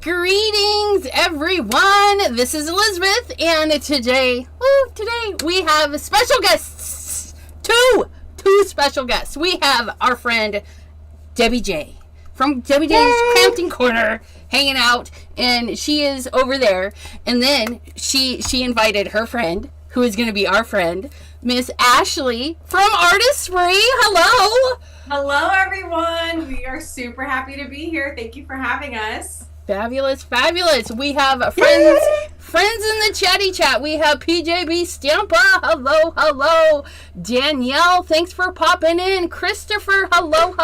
Greetings, everyone. This is Elizabeth, and today we have special guests. Two special guests. We have our friend Debbie J from Debbie J's Crampton Corner hanging out, and she is over there. And then she invited her friend, who is going to be our friend, Miss Ashley from Artesprix. Hello. Hello, everyone. We are super happy to be here. Thank you for having us. Fabulous. We have friends in the chatty chat. We have PJB Stampa. Hello. Danielle, thanks for popping in. Christopher, hello.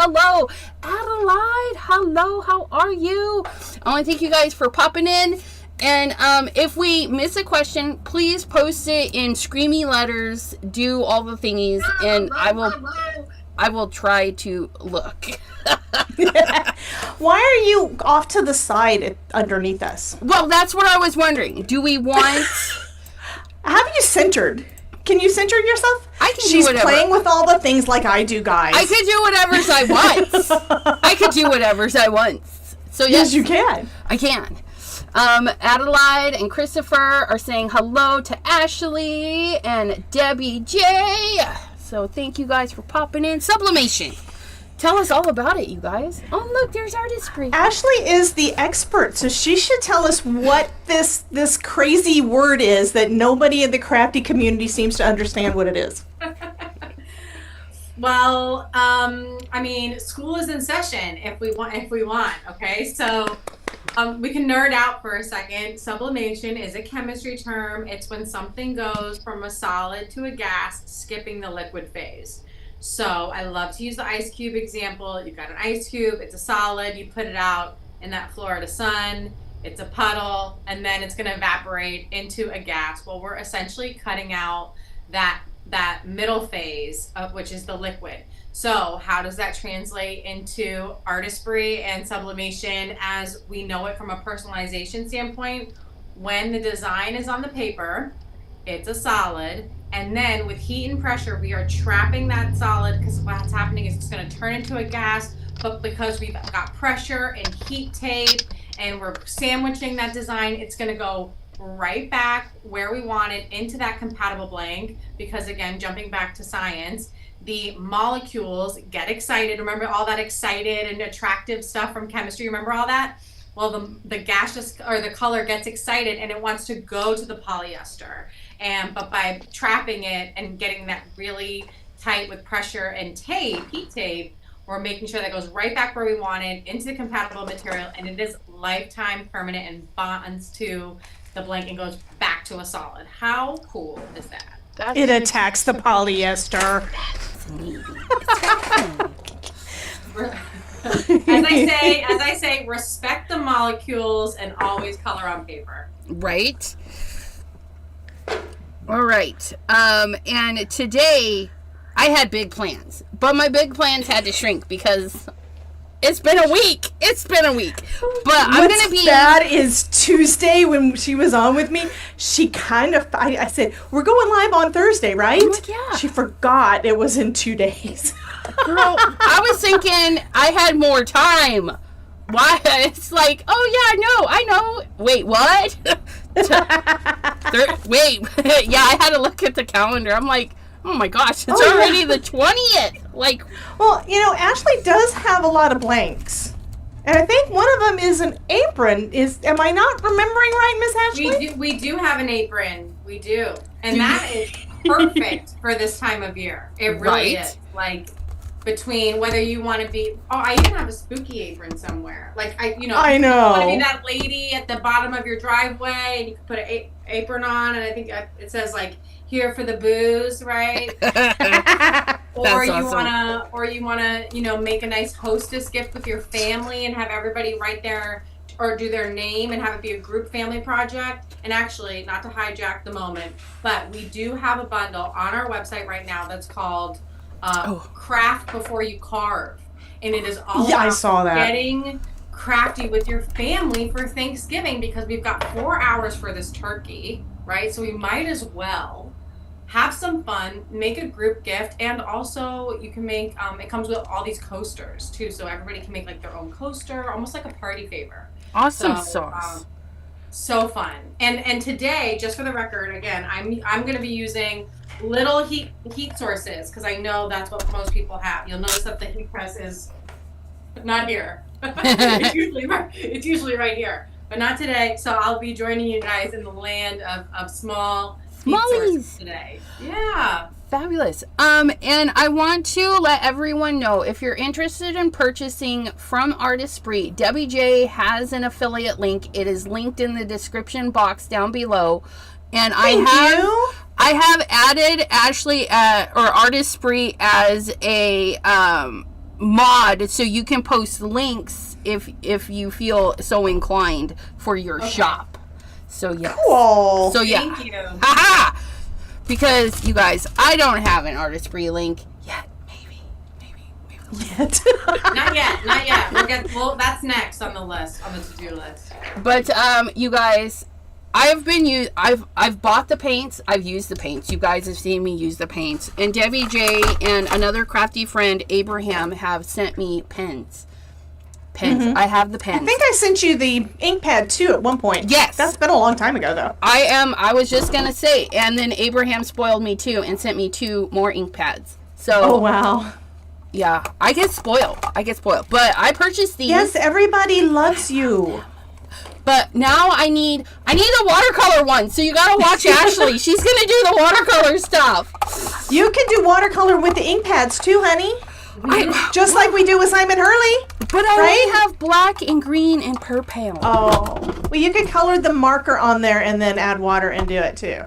Adelaide, hello. How are you? I want to thank you guys for popping in. And if we miss a question, please post it in screamy letters. Do all the thingies, and I will try to look. Why are you off to the side underneath us? Well, that's what I was wondering. Do we want... Have you centered? Can you center yourself? I can She's do whatever. playing with all the things like I do, guys. I could do whatever I want. So yes, you can. I can. Adelaide and Christopher are saying hello to Ashley and Debbie J. So thank you guys for popping in. Sublimation. Tell us all about it, you guys. Oh, look, there's Artesprix. Ashley is the expert, so she should tell us what this crazy word is that nobody in the crafty community seems to understand what it is. Well, I mean, school is in session if we want, okay? So we can nerd out for a second. Sublimation is a chemistry term. It's when something goes from a solid to a gas, skipping the liquid phase. So I love to use the ice cube example. You've got an ice cube, it's a solid, you put it out in that Florida sun, it's a puddle, and then it's going to evaporate into a gas. Well, we're essentially cutting out that middle phase, which is the liquid. So how does that translate into Artesprix and sublimation as we know it from a personalization standpoint? When the design is on the paper, it's a solid. And then with heat and pressure, we are trapping that solid because what's happening is it's going to turn into a gas. But because we've got pressure and heat tape and we're sandwiching that design, it's going to go right back where we want it into that compatible blank. Because again, jumping back to science, the molecules get excited. Remember all that excited and attractive stuff from chemistry? Remember all that? Well, the gaseous or the color gets excited and it wants to go to the polyester. But by trapping it and getting that really tight with pressure and tape, heat tape, we're making sure that goes right back where we want it into the compatible material, and it is lifetime permanent and bonds to the blank and goes back to a solid. How cool is that? It attacks the polyester. As I say, respect the molecules and always color on paper. Right. All right. And today I had big plans, but my big plans had to shrink because it's been a week. But I'm going to be... That is Tuesday when she was on with me. She kind of... I said, we're going live on Thursday, right? Like, yeah. She forgot it was in 2 days. Girl, I was thinking I had more time. Why? It's like, oh yeah, I know. Wait, what? Wait, yeah, I had to look at the calendar. I'm like, oh my gosh, it's already the 20th. Like, well, Ashley does have a lot of blanks, and I think one of them is an apron. Am I not remembering right, Miss Ashley? We do have an apron. We do, and that is perfect for this time of year. It really is. Like, between whether you want to be, I even have a spooky apron somewhere. Like I know. You want to be that lady at the bottom of your driveway, and you can put an apron on, and I think it says like here for the booze, right? Or you wanna, make a nice hostess gift with your family and have everybody write their or do their name and have it be a group family project. And actually, not to hijack the moment, but we do have a bundle on our website right now that's called Craft Before You Carve, and it is all about getting crafty with your family for Thanksgiving, because we've got 4 hours for this turkey, right? So we might as well have some fun, make a group gift, and also you can make it comes with all these coasters too, so everybody can make like their own coaster, almost like a party favor. Awesome So, sauce. So fun. And today, just for the record, again, I'm going to be using little heat sources because I know that's what most people have. You'll notice that the heat press is not here. It's usually right here, but not today. So I'll be joining you guys in the land of small heat sources today. Yeah. Fabulous. And I want to let everyone know, if you're interested in purchasing from Artesprix, Debbie J has an affiliate link. It is linked in the description box down below. And I have added Ashley or Artesprix as a mod, so you can post links if you feel so inclined for your shop. So yes. Cool. So yeah. Thank you. Haha! Because, you guys, I don't have an Artesprix link yet. Maybe. Yet. Not yet. Well, that's next on the list, on the to-do list. But, you guys, I've bought the paints. I've used the paints. You guys have seen me use the paints. And Debbie J and another crafty friend, Abraham, have sent me pens. Mm-hmm. I have the pens. I think I sent you the ink pad too at one point. Yes. That's been a long time ago though. I was just going to say, and then Abraham spoiled me too and sent me 2 more ink pads. So. Oh, wow. Yeah, I get spoiled. But I purchased these. Yes, everybody loves you. But now I need the watercolor one. So you gotta watch Ashley. She's gonna do the watercolor stuff. You can do watercolor with the ink pads too, honey. Just like we do with Simon Hurley. But I only have black and green and purple. Oh. Well, you could color the marker on there and then add water and do it too.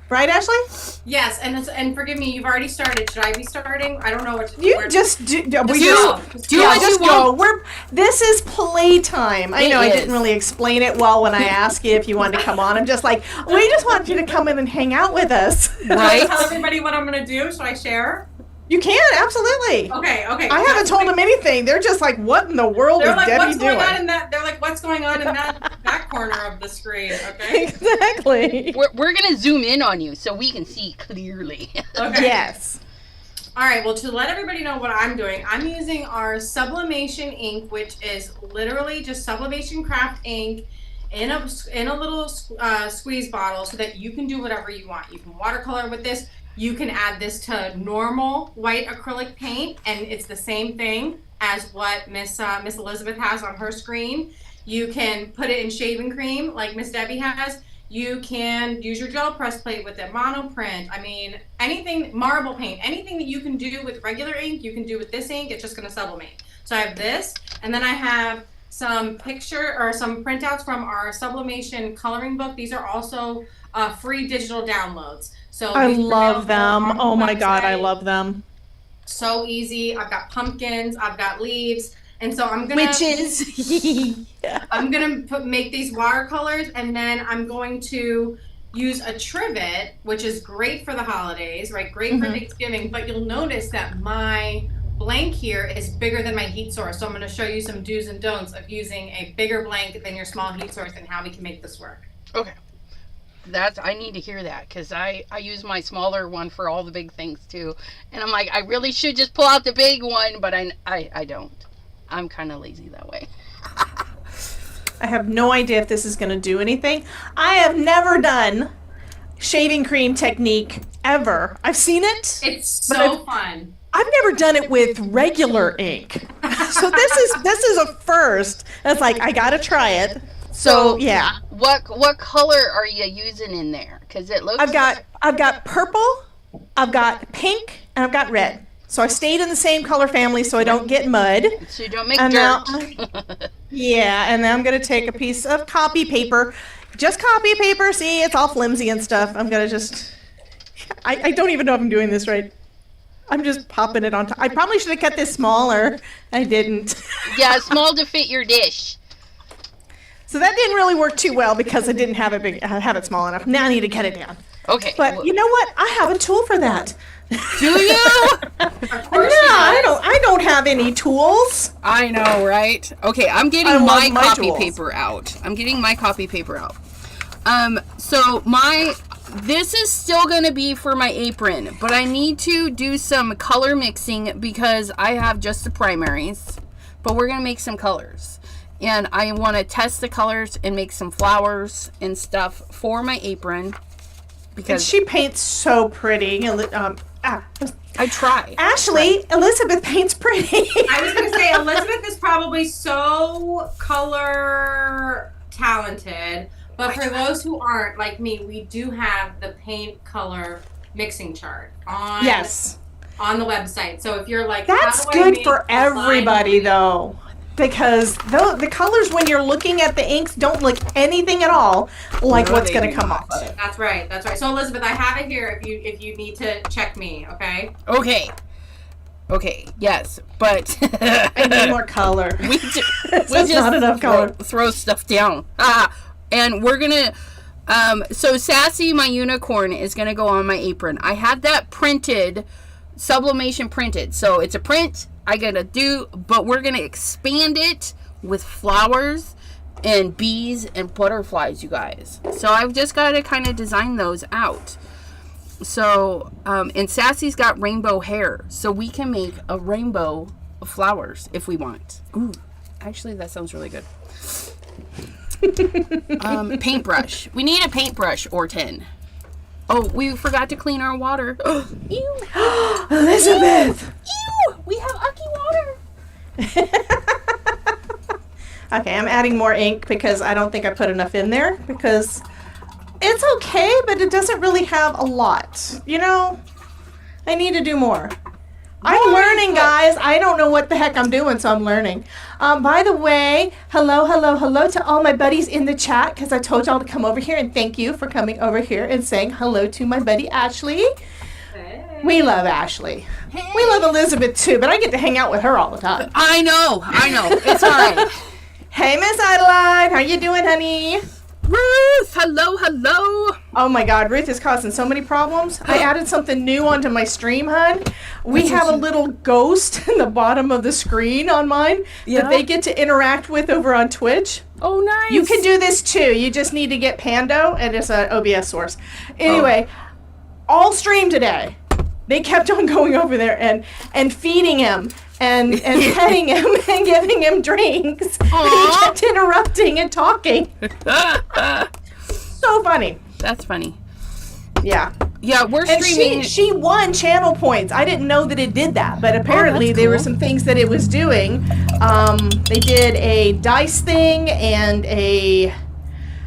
Right, Ashley? Yes, and forgive me, you've already started. Should I be starting? I don't know what to do. You just do. Just go. This is playtime. I know I didn't really explain it well when I asked you if you wanted to come on. I'm just like, we just want you to come in and hang out with us. Right? Tell everybody what I'm going to do. Should I share? You can, absolutely. Okay. I haven't told them anything. They're just like, what in the world is Debbie doing? They're like, what's going on in that corner of the screen? Okay. Exactly. We're gonna zoom in on you so we can see clearly. Okay. Yes. All right. Well, to let everybody know what I'm doing, I'm using our sublimation ink, which is literally just sublimation craft ink in a little squeeze bottle, so that you can do whatever you want. You can watercolor with this. You can add this to normal white acrylic paint, and it's the same thing as what Miss Elizabeth has on her screen. You can put it in shaving cream like Miss Debbie has. You can use your gel press plate with it, monoprint. I mean, anything, marble paint, anything that you can do with regular ink, you can do with this ink. It's just going to sublimate. So I have this, and then I have some printouts from our sublimation coloring book. These are also free digital downloads. So I love them. Oh my God, I love them. So easy. I've got pumpkins. I've got leaves. And so I'm gonna Witches. I'm gonna make these watercolors, and then I'm going to use a trivet, which is great for the holidays, right? Great for Thanksgiving. But you'll notice that my blank here is bigger than my heat source. So I'm going to show you some do's and don'ts of using a bigger blank than your small heat source and how we can make this work. Okay. I need to hear that, because I use my smaller one for all the big things too. And I'm like, I really should just pull out the big one, but I don't. I'm kind of lazy that way. I have no idea if this is going to do anything. I have never done shaving cream technique ever. I've seen it. It's so fun. I've never done it with regular ink. So this is a first. That's like, I got to try it. So yeah. What color are you using in there? Because it looks. I've got purple, I've got pink, and I've got red. So I stayed in the same color family so I don't get mud. So you don't make dirt. Yeah, and then I'm gonna take a piece of copy paper, just copy paper. See, it's all flimsy and stuff. I'm gonna just. I don't even know if I'm doing this right. I'm just popping it on top. I probably should have kept this smaller. I didn't. Yeah, small to fit your dish. So that didn't really work too well because I didn't have it small enough. Now I need to cut it down. Okay. But you know what? I have a tool for that. Do you? I don't have any tools. I know, right? Okay, I'm getting my copy paper out. So this is still going to be for my apron, but I need to do some color mixing because I have just the primaries, but we're going to make some colors. And I want to test the colors and make some flowers and stuff for my apron. And Because she paints so pretty. I try. Ashley, Elizabeth paints pretty. I was going to say, Elizabeth is probably so color talented. But for those who aren't, like me, we do have the paint color mixing chart on, Yes. on the website. So if you're like, That's how do I good make for a line everybody, movie? though. Because the colors, when you're looking at the inks, don't look anything at all like No, what's they going to do come not. off of it. That's right. That's right. So Elizabeth, I have it here if you need to check me, okay? Okay, yes, but I need more color. we just not enough color. throw stuff down. And we're gonna so Sassy, my unicorn, is gonna go on my apron. I had that printed, sublimation printed, so it's a print I gotta do, but we're gonna expand it with flowers and bees and butterflies, you guys. So I've just gotta kind of design those out. So and Sassy's got rainbow hair, so we can make a rainbow of flowers if we want. Ooh, actually that sounds really good. Paintbrush. We need a paintbrush or 10. Oh, we forgot to clean our water. Ew. Elizabeth! Ew. We have ucky water. Okay, I'm adding more ink because I don't think I put enough in there because it's okay, but it doesn't really have a lot. You know, I need to do more. I'm learning, guys. I don't know what the heck I'm doing, so I'm learning. By the way, hello to all my buddies in the chat because I told y'all to come over here, and thank you for coming over here and saying hello to my buddy Ashley. Hey. We love Ashley. We love Elizabeth too, but I get to hang out with her all the time. I know. It's all right. Hey, Miss Adeline, how you doing, honey? Ruth, hello. Oh my God, Ruth is causing so many problems. I added something new onto my stream, hun. We have a little ghost in the bottom of the screen on mine Yeah. that they get to interact with over on Twitch. Oh, nice. You can do this too. You just need to get Pando, and it's an OBS source. Anyway, all stream today, they kept on going over there and feeding him and petting him and giving him drinks. And he kept interrupting and talking. So funny. That's funny. Yeah. Yeah, we're And streaming. she won channel points. I didn't know that it did that, but apparently that's there were cool. some things that it was doing. They did a dice thing and a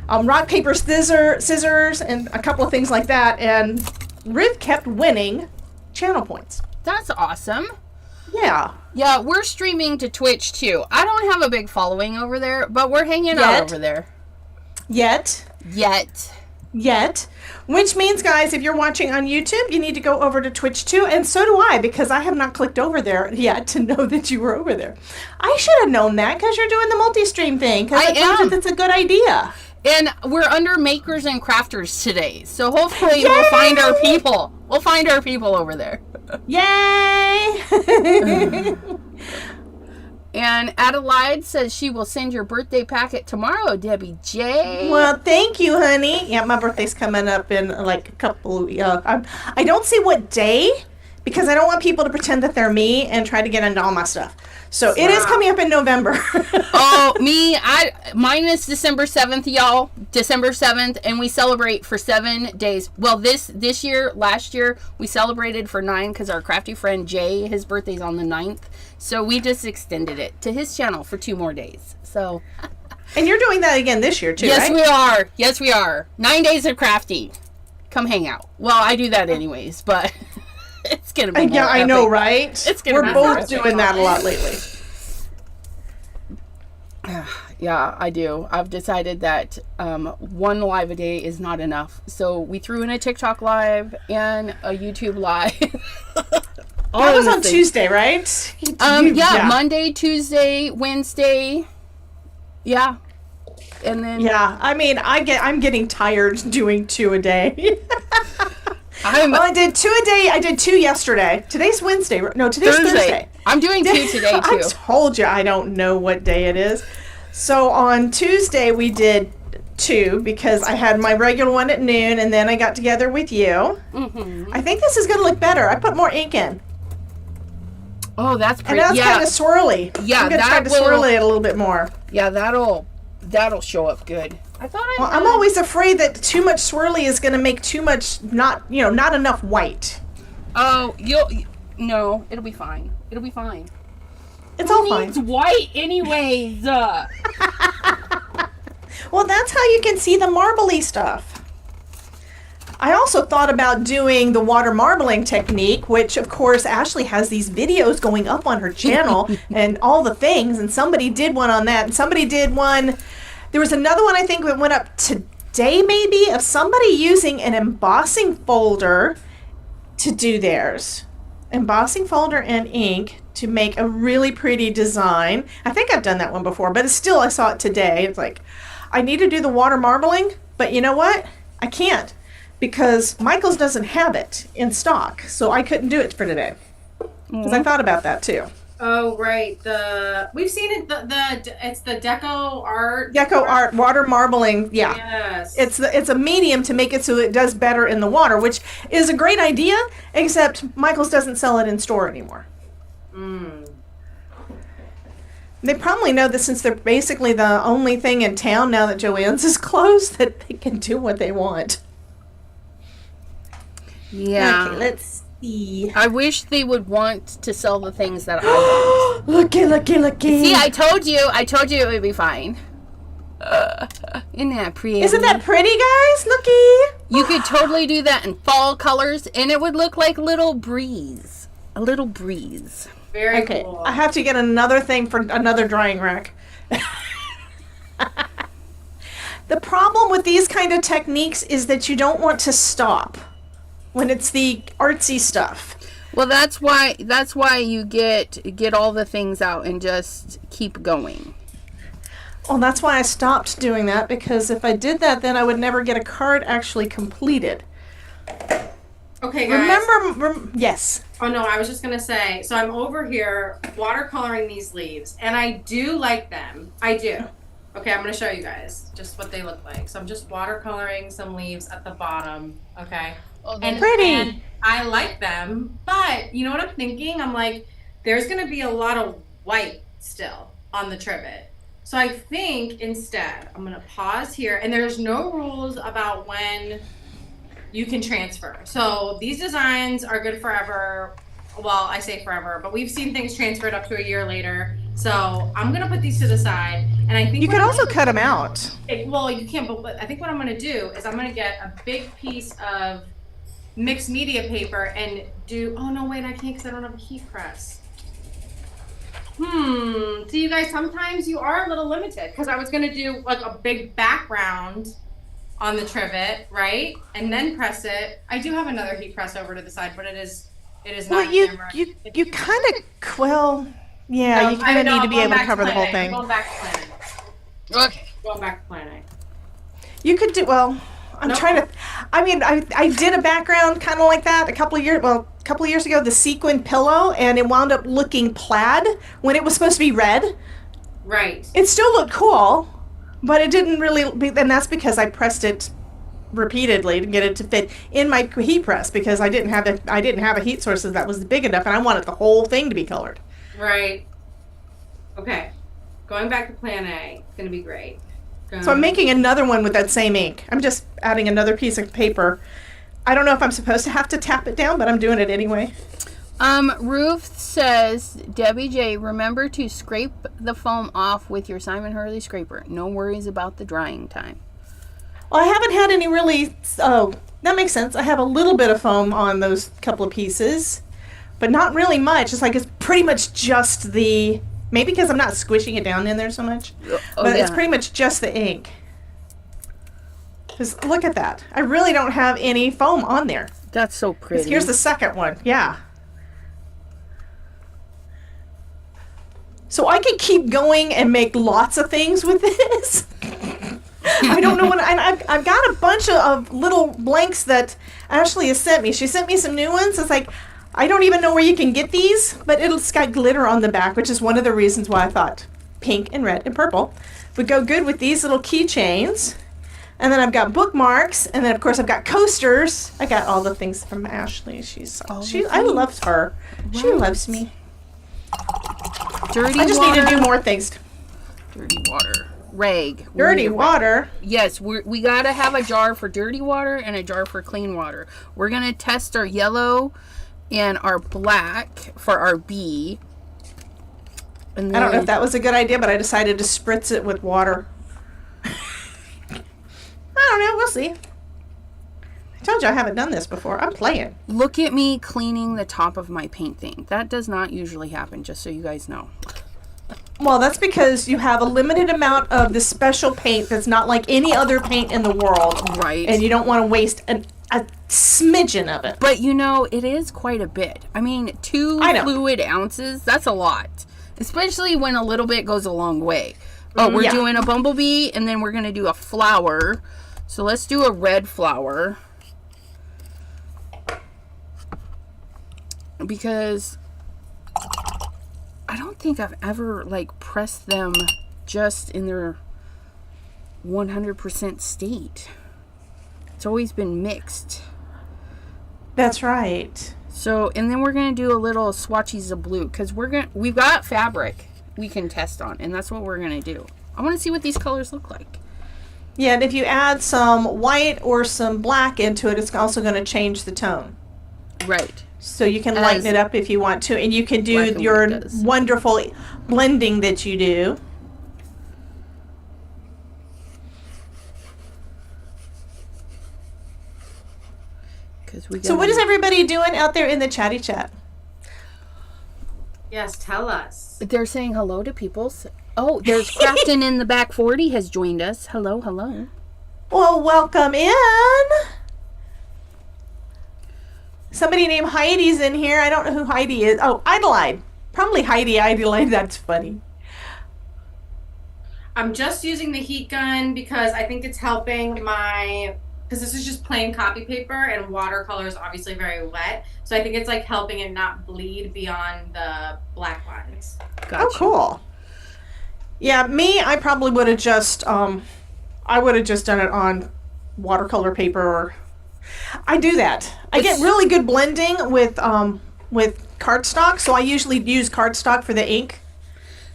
rock, paper, scissors, and a couple of things like that. And Ruth kept winning channel points. That's awesome. Yeah. Yeah, we're streaming to Twitch too. I don't have a big following over there, but we're hanging out over there. Yet. Which means, guys, if you're watching on YouTube, you need to go over to Twitch too, and so do I, because I have not clicked over there yet to know that you were over there. I should have known that because you're doing the multi-stream thing, because I told you that's a good idea. And we're under makers and crafters today, so hopefully we'll find our people. We'll find our people over there. Yay! And Adelaide says she will send your birthday packet tomorrow, Debbie J. Well, thank you, honey. Yeah, my birthday's coming up in like a couple. I don't see what day because I don't want people to pretend that they're me and try to get into all my stuff. So it is coming up in November. Oh, mine is December 7th, y'all. December 7th, and we celebrate for 7 days. Well, this year, last year, we celebrated for 9 because our crafty friend Jay, his birthday's on the 9th. So we just extended it to his channel for 2 more days. So. And you're doing that again this year too, Yes, right? we are. Yes, we are. 9 days of crafty. Come hang out. Well, I do that anyways, but it's going to be more Yeah, I know, epic. right? It's gonna We're be both epic. doing that a lot lately. Yeah, I do. I've decided that 1 live a day is not enough. So we threw in a TikTok live and a YouTube live. That was on Tuesday, right? Yeah, Monday, Tuesday, Wednesday. Yeah. And then Yeah, I mean, I'm getting tired doing 2 a day. I'm I did 2 a day. I did 2 yesterday. Today's Wednesday. No, today's Thursday. I'm doing 2 today too. I told you I don't know what day it is. So on Tuesday we did 2 because I had my regular one at noon, and then I got together with you. Mm-hmm. I think this is going to look better. I put more ink in. Oh, that's And pretty. that's Yeah. kind of swirly. Yeah, I'm going to that try to will- swirl it a little bit more. Yeah, that'll show up good. I thought Well, I'm always afraid that too much swirly is going to make too much, not enough white. Oh, no, it'll be fine. It'll be fine. It's all fine. It's white anyways. Well, that's how you can see the marbly stuff. I also thought about doing the water marbling technique, which of course Ashley has these videos going up on her channel and all the things, and somebody did one on that, and somebody did one. There was another one I think that went up today maybe of somebody using an embossing folder to do theirs. Embossing folder and ink to make a really pretty design. I think I've done that one before, but it's still, I saw it today. It's like, I need to do the water marbling, but you know what? I can't because Michael's doesn't have it in stock, so I couldn't do it for today. Because I thought about that too. Oh, right. We've seen it. It's the Deco Art. Deco Art water marbling. Yeah. Yes. It's a medium to make it so it does better in the water, which is a great idea, except Michael's doesn't sell it in store anymore. They probably know this since they're basically the only thing in town now that Joann's is closed that they can do what they want. Yeah. Okay, let's see. I wish they would want to sell the things that I want. Looky. See, I told you it would be fine. Isn't that pretty? Isn't that pretty, guys? Looky. You could totally do that in fall colors, and it would look like a little breeze. Very Okay, cool. I have to get another thing for another drying rack. The problem with these kind of techniques is that you don't want to stop when it's the artsy stuff. Well, that's why you get all the things out and just keep going. Well, that's why I stopped doing that, because if I did that, then I would never get a card actually completed. Okay, guys. Yes. Oh, no, I was just going to say, so I'm over here watercoloring these leaves, and I do like them. I do. Okay, I'm going to show you guys just what they look like. So I'm just watercoloring some leaves at the bottom, okay? Oh, And pretty. And I like them, but you know what I'm thinking? I'm like, there's going to be a lot of white still on the trivet. So I think instead, I'm going to pause here, and there's no rules about when you can transfer. So these designs are good forever. Well, I say forever, but we've seen things transferred up to a year later. So I'm going to put these to the side, and I think You could also cut them out. well, you can't, but I think what I'm going to do is I'm going to get a big piece of mixed media paper and do, oh no, wait, I can't because I don't have a heat press. So you guys, sometimes you are a little limited, because I was going to do like a big background on the trivet, right? And then press it. I do have another heat press over to the side, but it is Well, not you camera. kind of, well, yeah, you kind of need to be able to cover the whole thing. Going back to planning. Okay. Going back to planning. You could do, well, I'm No. trying to, I did a background kind of like that a couple of years ago, the sequin pillow, and it wound up looking plaid when it was supposed to be red. Right. It still looked cool, but it didn't really, and that's because I pressed it repeatedly to get it to fit in my heat press, because I didn't have a heat source that was big enough, and I wanted the whole thing to be colored. Right. Okay. Going back to plan A. It's going to be great. So I'm making another one with that same ink. I'm just adding another piece of paper. I don't know if I'm supposed to have to tap it down, but I'm doing it anyway. Ruth says, Debbie J, remember to scrape the foam off with your Simon Hurley scraper. No worries about the drying time. Well, I haven't had any really, oh, that makes sense. I have a little bit of foam on those couple of pieces, but not really much. It's like it's pretty much just the, maybe because I'm not squishing it down in there so much, but it's pretty much just the ink. Because look at that. I really don't have any foam on there. That's so pretty. Here's the second one. Yeah. So I could keep going and make lots of things with this. I don't know when, and I've got a bunch of little blanks that Ashley has sent me. She sent me some new ones. It's like, I don't even know where you can get these, but it's got glitter on the back, which is one of the reasons why I thought pink and red and purple would go good with these little keychains. And then I've got bookmarks, and then of course I've got coasters. I got all the things from Ashley. I love her. She loves me. Dirty I just water. need to do more things. Dirty water. Rag. Dirty water? Yes, we got to have a jar for dirty water and a jar for clean water. We're going to test our yellow and our black for our bee. And then, I don't know if that was a good idea, but I decided to spritz it with water. I don't know. We'll see. I told you I haven't done this before. I'm playing. Look at me cleaning the top of my paint thing. That does not usually happen, just so you guys know. Well, that's because you have a limited amount of this special paint that's not like any other paint in the world. Right. And you don't want to waste a smidgen of it. But, you know, it is quite a bit. I mean, 2 fluid ounces, that's a lot. Especially when a little bit goes a long way. Oh, we're doing a bumblebee, and then we're going to do a flower. So let's do a red flower. Because I don't think I've ever, like, pressed them just in their 100% state. It's always been mixed. That's right. So, and then we're going to do a little swatches of blue, because we've got fabric we can test on, and that's what we're going to do. I want to see what these colors look like. Yeah, and if you add some white or some black into it, it's also going to change the tone. Right. So you can lighten it up if you want to, and you can do your wonderful blending that you do. So what is everybody doing out there in the chatty chat? Yes, tell us. They're saying hello to people. Oh, there's Crafton in the back 40 has joined us. Hello, hello. Well, welcome in. Somebody named Heidi's in here. I don't know who Heidi is. Oh, Idolide. Probably Heidi Idolide. That's funny. I'm just using the heat gun because I think it's helping because this is just plain copy paper and watercolor is obviously very wet. So I think it's like helping it not bleed beyond the black lines. Gotcha. Oh, cool. Yeah, I probably would have just, I would have just done it on watercolor paper or... I do that. I get really good blending with cardstock, so I usually use cardstock for the ink.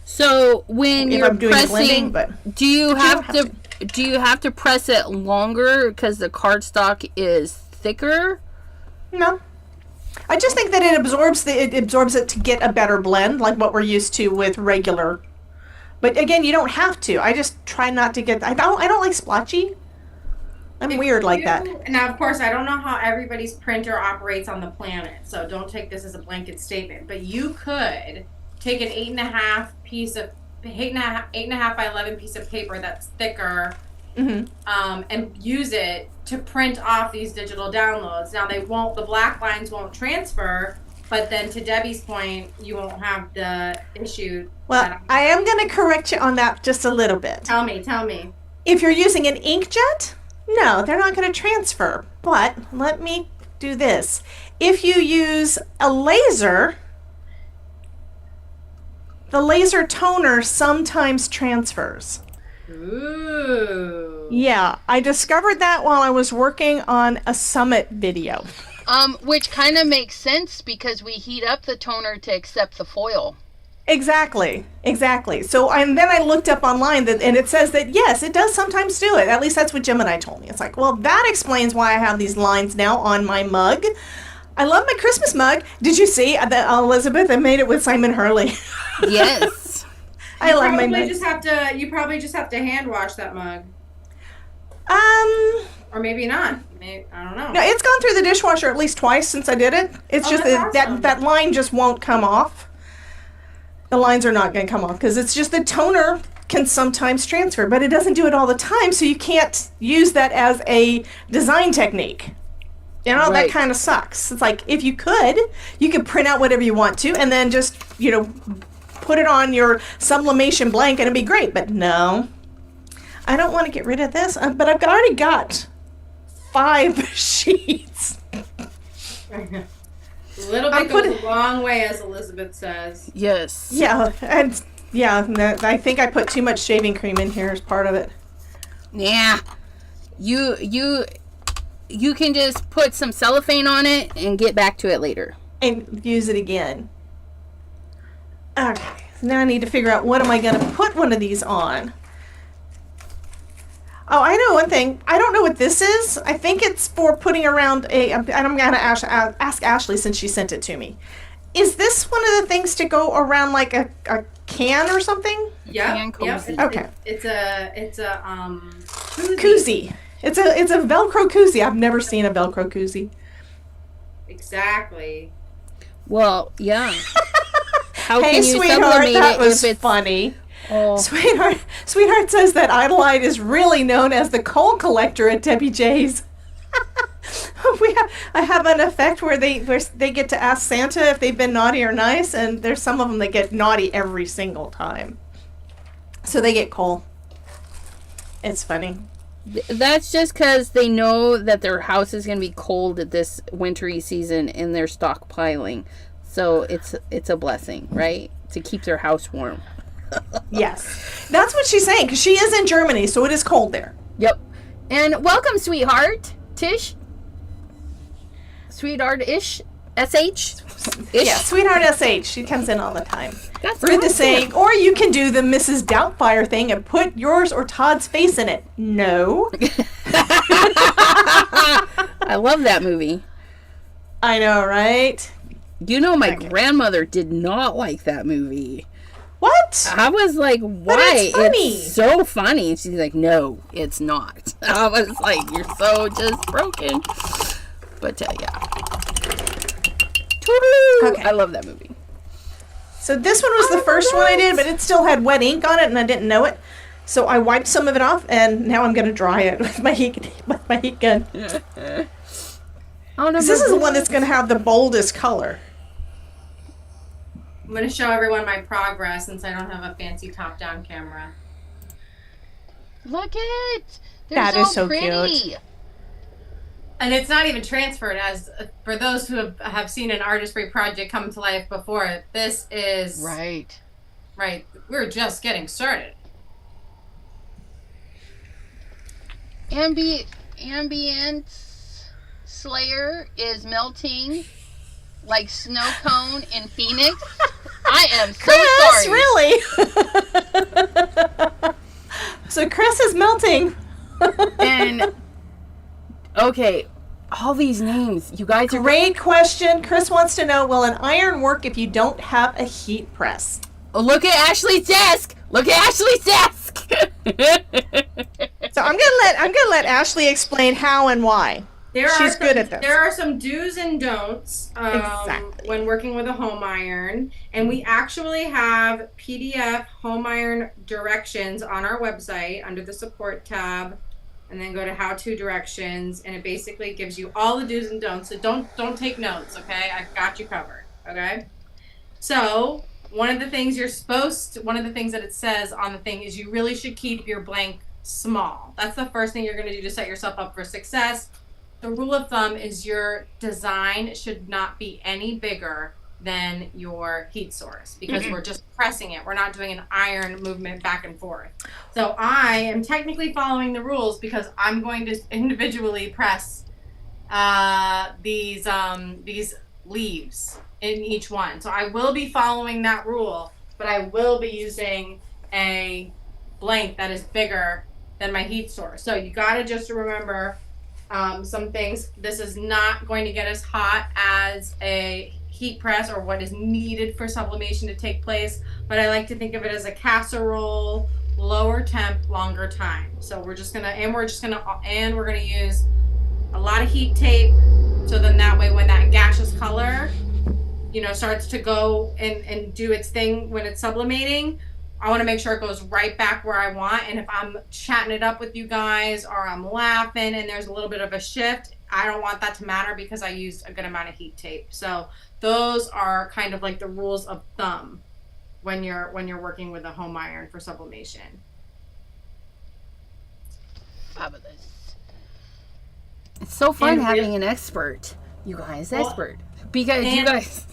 So when you're pressing, blending, do you have to press it longer because the cardstock is thicker? No. I just think that it absorbs it to get a better blend, like what we're used to with regular. But again, you don't have to. I just try not to get. I don't like splotchy. I'm weird like that. Now, of course, I don't know how everybody's printer operates on the planet, so don't take this as a blanket statement. But you could take an 8.5 by 11 piece of paper that's thicker, and use it to print off these digital downloads. Now, the black lines won't transfer, but then to Debbie's point, you won't have the issue. Well, I am going to correct you on that just a little bit. Tell me. If you're using an inkjet, no, they're not going to transfer. But let me do this. If you use a laser, the laser toner sometimes transfers. Ooh. Yeah, I discovered that while I was working on a summit video. Which kind of makes sense because we heat up the toner to accept the foil. Exactly. So, and then I looked up online and it says that, yes, it does sometimes do it. At least that's what Gemini told me. It's like, well, that explains why I have these lines now on my mug. I love my Christmas mug. Did you see that Elizabeth? I made it with Simon Hurley. Yes. I love my mug. You probably just have to hand wash that mug. Or maybe not. I don't know. No, it's gone through the dishwasher at least twice since I did it. It's just that line just won't come off. The lines are not going to come off because it's just the toner can sometimes transfer, but it doesn't do it all the time, so you can't use that as a design technique. You know, that kind of sucks. It's like, if you could print out whatever you want to and then just, put it on your sublimation blank and it'd be great, but no. I don't want to get rid of this, but I've already got 5 sheets. A little bit goes a long way, as Elizabeth says. Yes. Yeah, and I think I put too much shaving cream in here as part of it. Yeah. You can just put some cellophane on it and get back to it later. And use it again. Okay, Now I need to figure out what am I going to put one of these on. Oh, I know one thing. I don't know what this is. I think it's for putting around and I'm going to ask Ashley since she sent it to me. Is this one of the things to go around like a can or something? Yeah. Cozy. Okay. It's a Koozie. It's a Velcro koozie. I've never seen a Velcro koozie. Exactly. Well, yeah. How Hey, can you sweetheart, sublimate that it was if it's funny. Oh, Sweetheart says that Adelaide is really known as the coal collector at Debbie J's. I have an effect where they get to ask Santa if they've been naughty or nice, and there's some of them that get naughty every single time. So they get coal. It's funny. that's just because they know that their house is going to be cold at this wintry season and they're stockpiling. So it's a blessing, right? To keep their house warm. Yes. That's what she's saying, because she is in Germany, so it is cold there. Yep. And welcome, sweetheart. Tish. Sweetheart-ish. S-H. Yeah, Sweetheart SH. She comes in all the time. That's Ruth is awesome. saying, or you can do the Mrs. Doubtfire thing and put yours or Todd's face in it. No. I love that movie. I know, right? You know, my Okay. grandmother did not like that movie. What? I was like, why? it's funny. It's so funny. And she's like, no, it's not. I was like, you're so just broken. But yeah. Toodaloo! Okay. I love that movie. So this one was the first one I did, but it still had wet ink on it, and I didn't know it. So I wiped some of it off, and now I'm going to dry it with my heat gun. Oh, no, This is the one that's going to have the boldest color. I'm going to show everyone my progress since I don't have a fancy top-down camera. Look it. They're That so is so pretty. cute. And it's not even transferred, as for those who have seen an Artesprix project come to life before, this is... Right. Right. We're just getting started. Ambient Slayer is melting like snow cone in Phoenix. I am so Chris, sorry. really? So Chris is melting. And okay, all these names, you guys are Great question. Chris wants to know, will an iron work if you don't have a heat press? Look at Ashley's desk. Look at Ashley's desk. So I'm gonna let Ashley explain how and why. She's good at this. There are some do's and don'ts Exactly. when working with a home iron, and we actually have PDF home iron directions on our website under the support tab, and then go to how-to directions, and it basically gives you all the do's and don'ts. So don't take notes, okay? I've got you covered, okay? So one of the things that it says on the thing is you really should keep your blank small. That's the first thing you're going to do to set yourself up for success. The rule of thumb is your design should not be any bigger than your heat source, because we're just pressing it. We're not doing an iron movement back and forth. So I am technically following the rules because I'm going to individually press these leaves in each one. So I will be following that rule, but I will be using a blank that is bigger than my heat source. So you got to just remember some things. This is not going to get as hot as a heat press or what is needed for sublimation to take place, but I like to think of it as a casserole, lower temp, longer time. So we're gonna use a lot of heat tape, so then that way when that gaseous color, starts to go and do its thing when it's sublimating, I want to make sure it goes right back where I want. And if I'm chatting it up with you guys or I'm laughing and there's a little bit of a shift, I don't want that to matter because I used a good amount of heat tape. So those are kind of like the rules of thumb when you're working with a home iron for sublimation. Fabulous. It's so fun And having an expert, you guys, because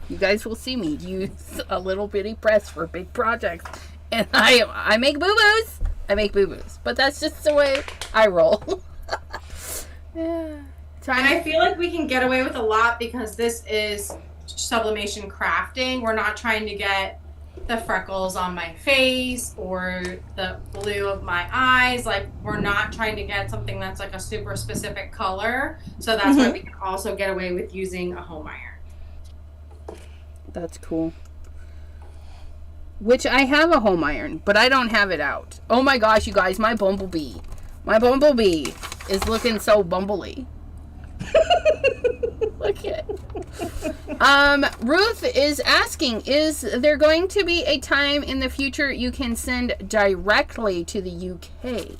you guys will see me use a little bitty press for big projects, and I make boo-boos, but that's just the way I roll. Yeah. And I feel like we can get away with a lot because this is sublimation crafting. We're not trying to get the freckles on my face or the blue of my eyes. Like, we're not trying to get something that's like a super specific color. So that's why we can also get away with using a home iron. That's cool. Which I have a home iron, but I don't have it out. Oh my gosh, you guys, my bumblebee. My bumblebee is looking so bumbly. Look at it. Ruth is asking, is there going to be a time in the future you can send directly to the UK?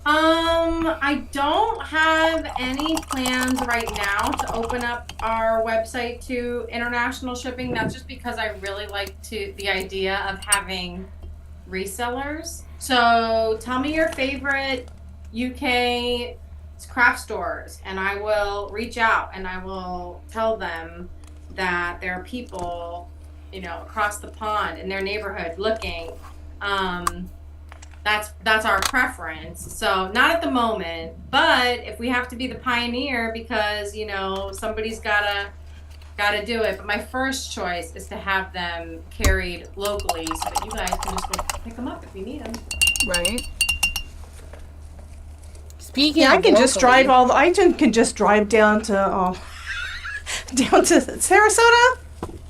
I don't have any plans right now to open up our website to international shipping. That's just because I really like the idea of having resellers. So tell me your favorite UK craft stores, and I will reach out and I will tell them that there are people, across the pond in their neighborhood looking. That's our preference. So not at the moment, but if we have to be the pioneer because, somebody's gotta do it. But my first choice is to have them carried locally so that you guys can just go pick them up if you need them. Right. Speaking I of can locally, just drive I can just drive down to Sarasota.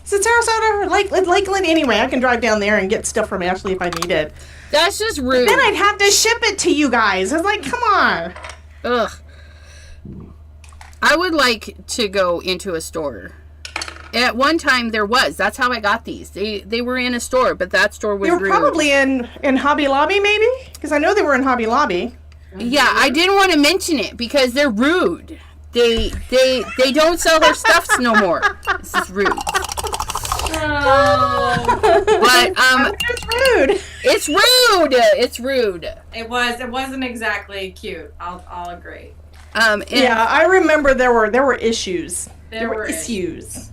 Is it Sarasota or Lakeland? Anyway, I can drive down there and get stuff from Ashley if I need it. That's just rude. Then I'd have to ship it to you guys. I was like, come on. Ugh. I would like to go into a store. At one time there was. That's how I got these. They were in a store, but that store was They were rude. probably in Hobby Lobby, maybe? Because I know they were in Hobby Lobby. Yeah, I didn't want to mention it because they're rude. They don't sell their stuffs no more. This is rude. Oh. But It's rude. it's rude. It's rude. It wasn't exactly cute. I'll agree. And Yeah, I remember there were issues. There were issues.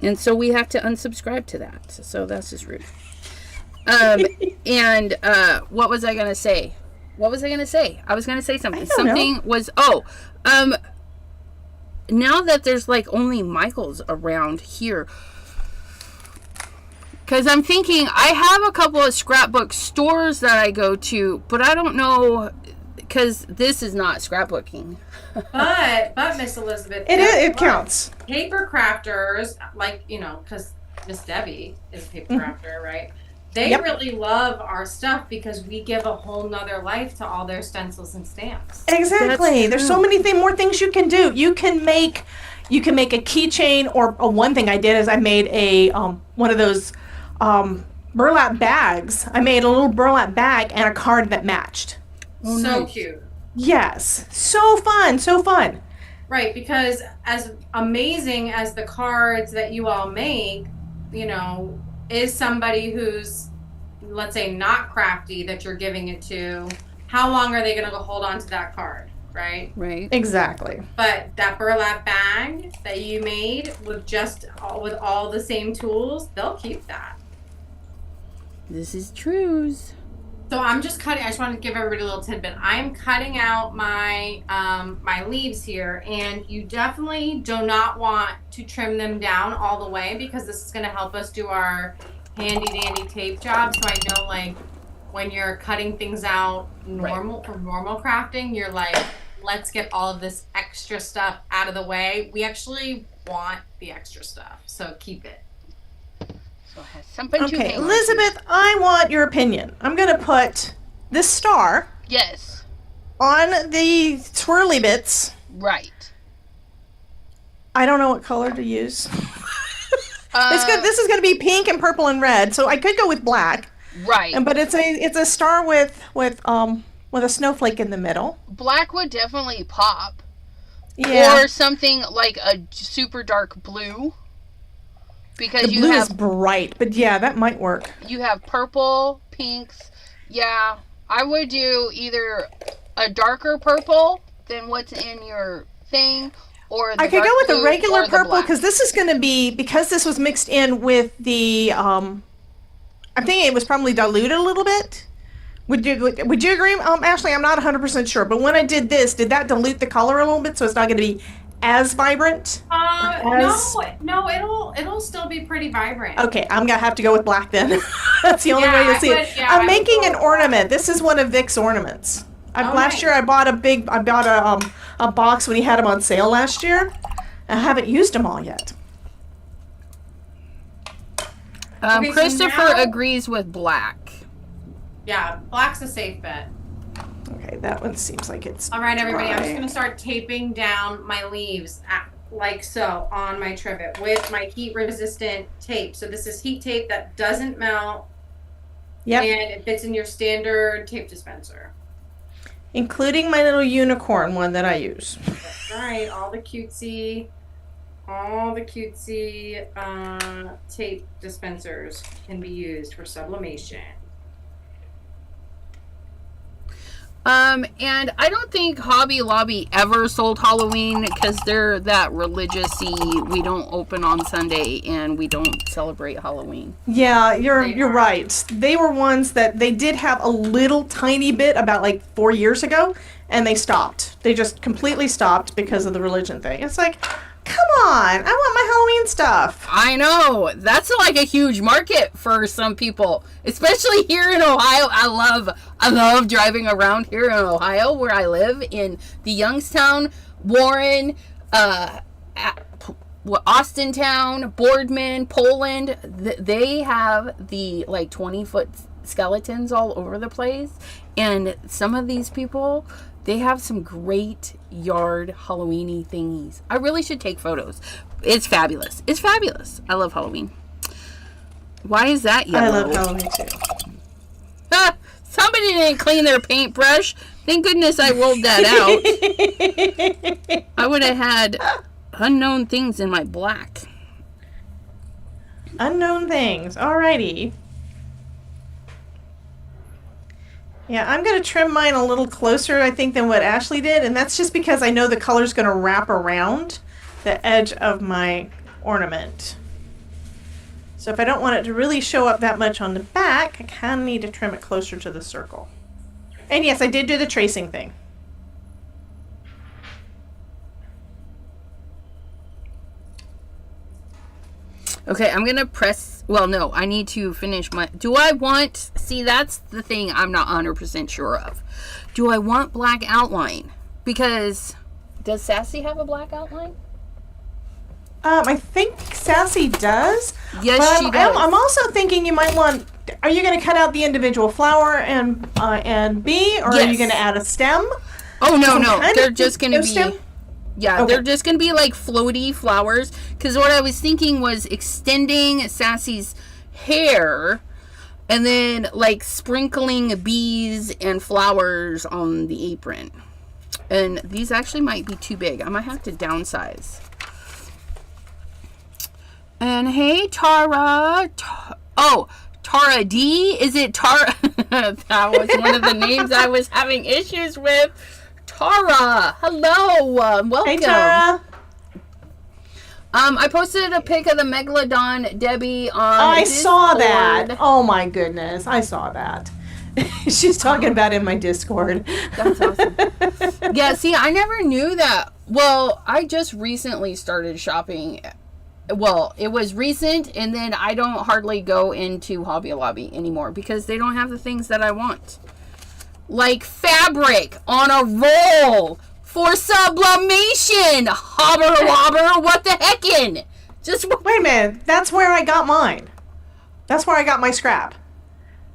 And so we have to unsubscribe to that. So that's just rude. And what was I gonna say? I was gonna say something. Something was now that there's like only Michaels around here, because I'm thinking I have a couple of scrapbook stores that I go to, but I don't know, because this is not scrapbooking. But Miss Elizabeth, It counts. paper crafters, because Miss Debbie is a paper crafter, right? They Yep. really love our stuff because we give a whole nother life to all their stencils and stamps. Exactly. There's so many more things you can do. You can make a keychain, or one thing I did is I made a one of those burlap bags. I made a little burlap bag and a card that matched. Oh, So nice. cute. Yes. So fun. Right, because as amazing as the cards that you all make, is somebody who's, let's say, not crafty that you're giving it to, how long are they going to go hold on to that card, right? Right. Exactly. But that burlap bag that you made with all the same tools, they'll keep that. This is trues. So I'm just cutting. I just want to give everybody a little tidbit. I'm cutting out my my leaves here, and you definitely do not want to trim them down all the way because this is going to help us do our handy dandy tape job. So I know, like, when you're cutting things out for normal crafting, you're like, let's get all of this extra stuff out of the way. We actually want the extra stuff, so keep it. So it has something to Okay, hang on to. Elizabeth, I want your opinion. I'm going to put this star Yes. on the swirly bits. Right. I don't know what color to use. It's good. This is going to be pink and purple and red, so I could go with black. Right. But it's a star with a snowflake in the middle. Black would definitely pop. Yeah. Or something like a super dark blue. Because The you blue have is bright, but yeah, that might work. you have purple, pinks. Yeah, I would do either a darker purple than what's in your thing, or the I could dark go with blue a regular or the purple black. because this is going to be, because this was mixed in with the I'm thinking it was probably diluted a little bit. Would you agree, Ashley? I'm not 100% sure, but when I did this, did that dilute the color a little bit so it's not going to be as vibrant? No, it'll still be pretty vibrant. Okay, I'm gonna have to go with black then. That's the only way to see it. Yeah, I'm making an ornament. This is one of Vic's ornaments. Last year I bought a box when he had them on sale last year. I haven't used them all yet. Okay, Christopher so now, agrees with black. Yeah, black's a safe bet. Okay, that one seems like it's All right, everybody, I'm dry. just going to start taping down my leaves like so on my trivet with my heat-resistant tape. So this is heat tape that doesn't melt. Yep. And it fits in your standard tape dispenser. Including my little unicorn one that I use. That's right, all the cutesy tape dispensers can be used for sublimation. And I don't think Hobby Lobby ever sold Halloween because they're that religious-y. We don't open on Sunday and we don't celebrate Halloween. Yeah, you're right. They were ones that they did have a little tiny bit about like 4 years ago, and they stopped. They just completely stopped because of the religion thing. It's like, come on, I want my Halloween stuff. I know. That's like a huge market for some people, especially here in Ohio. I love driving around here in Ohio where I live in the Youngstown, Warren, Austintown, Boardman, Poland. They have the like 20-foot skeletons all over the place. And some of these people, they have some great yard Halloween-y thingies. I really should take photos. It's fabulous. It's fabulous. I love Halloween. Why is that yellow? I love Halloween too. Somebody didn't clean their paintbrush. Thank goodness I rolled that out. I would have had unknown things in my black. Unknown things. Alrighty. Yeah, I'm going to trim mine a little closer, I think, than what Ashley did. And that's just because I know the color's going to wrap around the edge of my ornament. So if I don't want it to really show up that much on the back, I kind of need to trim it closer to the circle. And yes, I did do the tracing thing. Okay, I'm going to press... Well, no, I need to finish my... Do I want... See, that's the thing I'm not 100% sure of. Do I want black outline? Because... Does Sassy have a black outline? I think Sassy does. Yes, but she does. I'm also thinking you might want... Are you going to cut out the individual flower and bee? Or are you going to add a stem? Oh, no. They're just going to be... Stem? Yeah, Okay. they're just going to be like floaty flowers. Because what I was thinking was extending Sassy's hair and then like sprinkling bees and flowers on the apron. And these actually might be too big. I might have to downsize. And hey, Tara. Tara D? Is it Tara? That was one of the names I was having issues with. Tara, hello, welcome. Hey, Tara. I posted a pic of the Megalodon Debbie on I Discord. saw that. Oh my goodness, I saw that. She's talking about it in my Discord. That's awesome. Yeah, see, I never knew that. Well, I just recently started shopping. Well, it was recent, and then I don't hardly go into Hobby Lobby anymore because they don't have the things that I want. Like fabric on a roll for sublimation. Hobber lobber, what the heckin'? Just Wait a minute, that's where I got mine. That's where I got my scrap.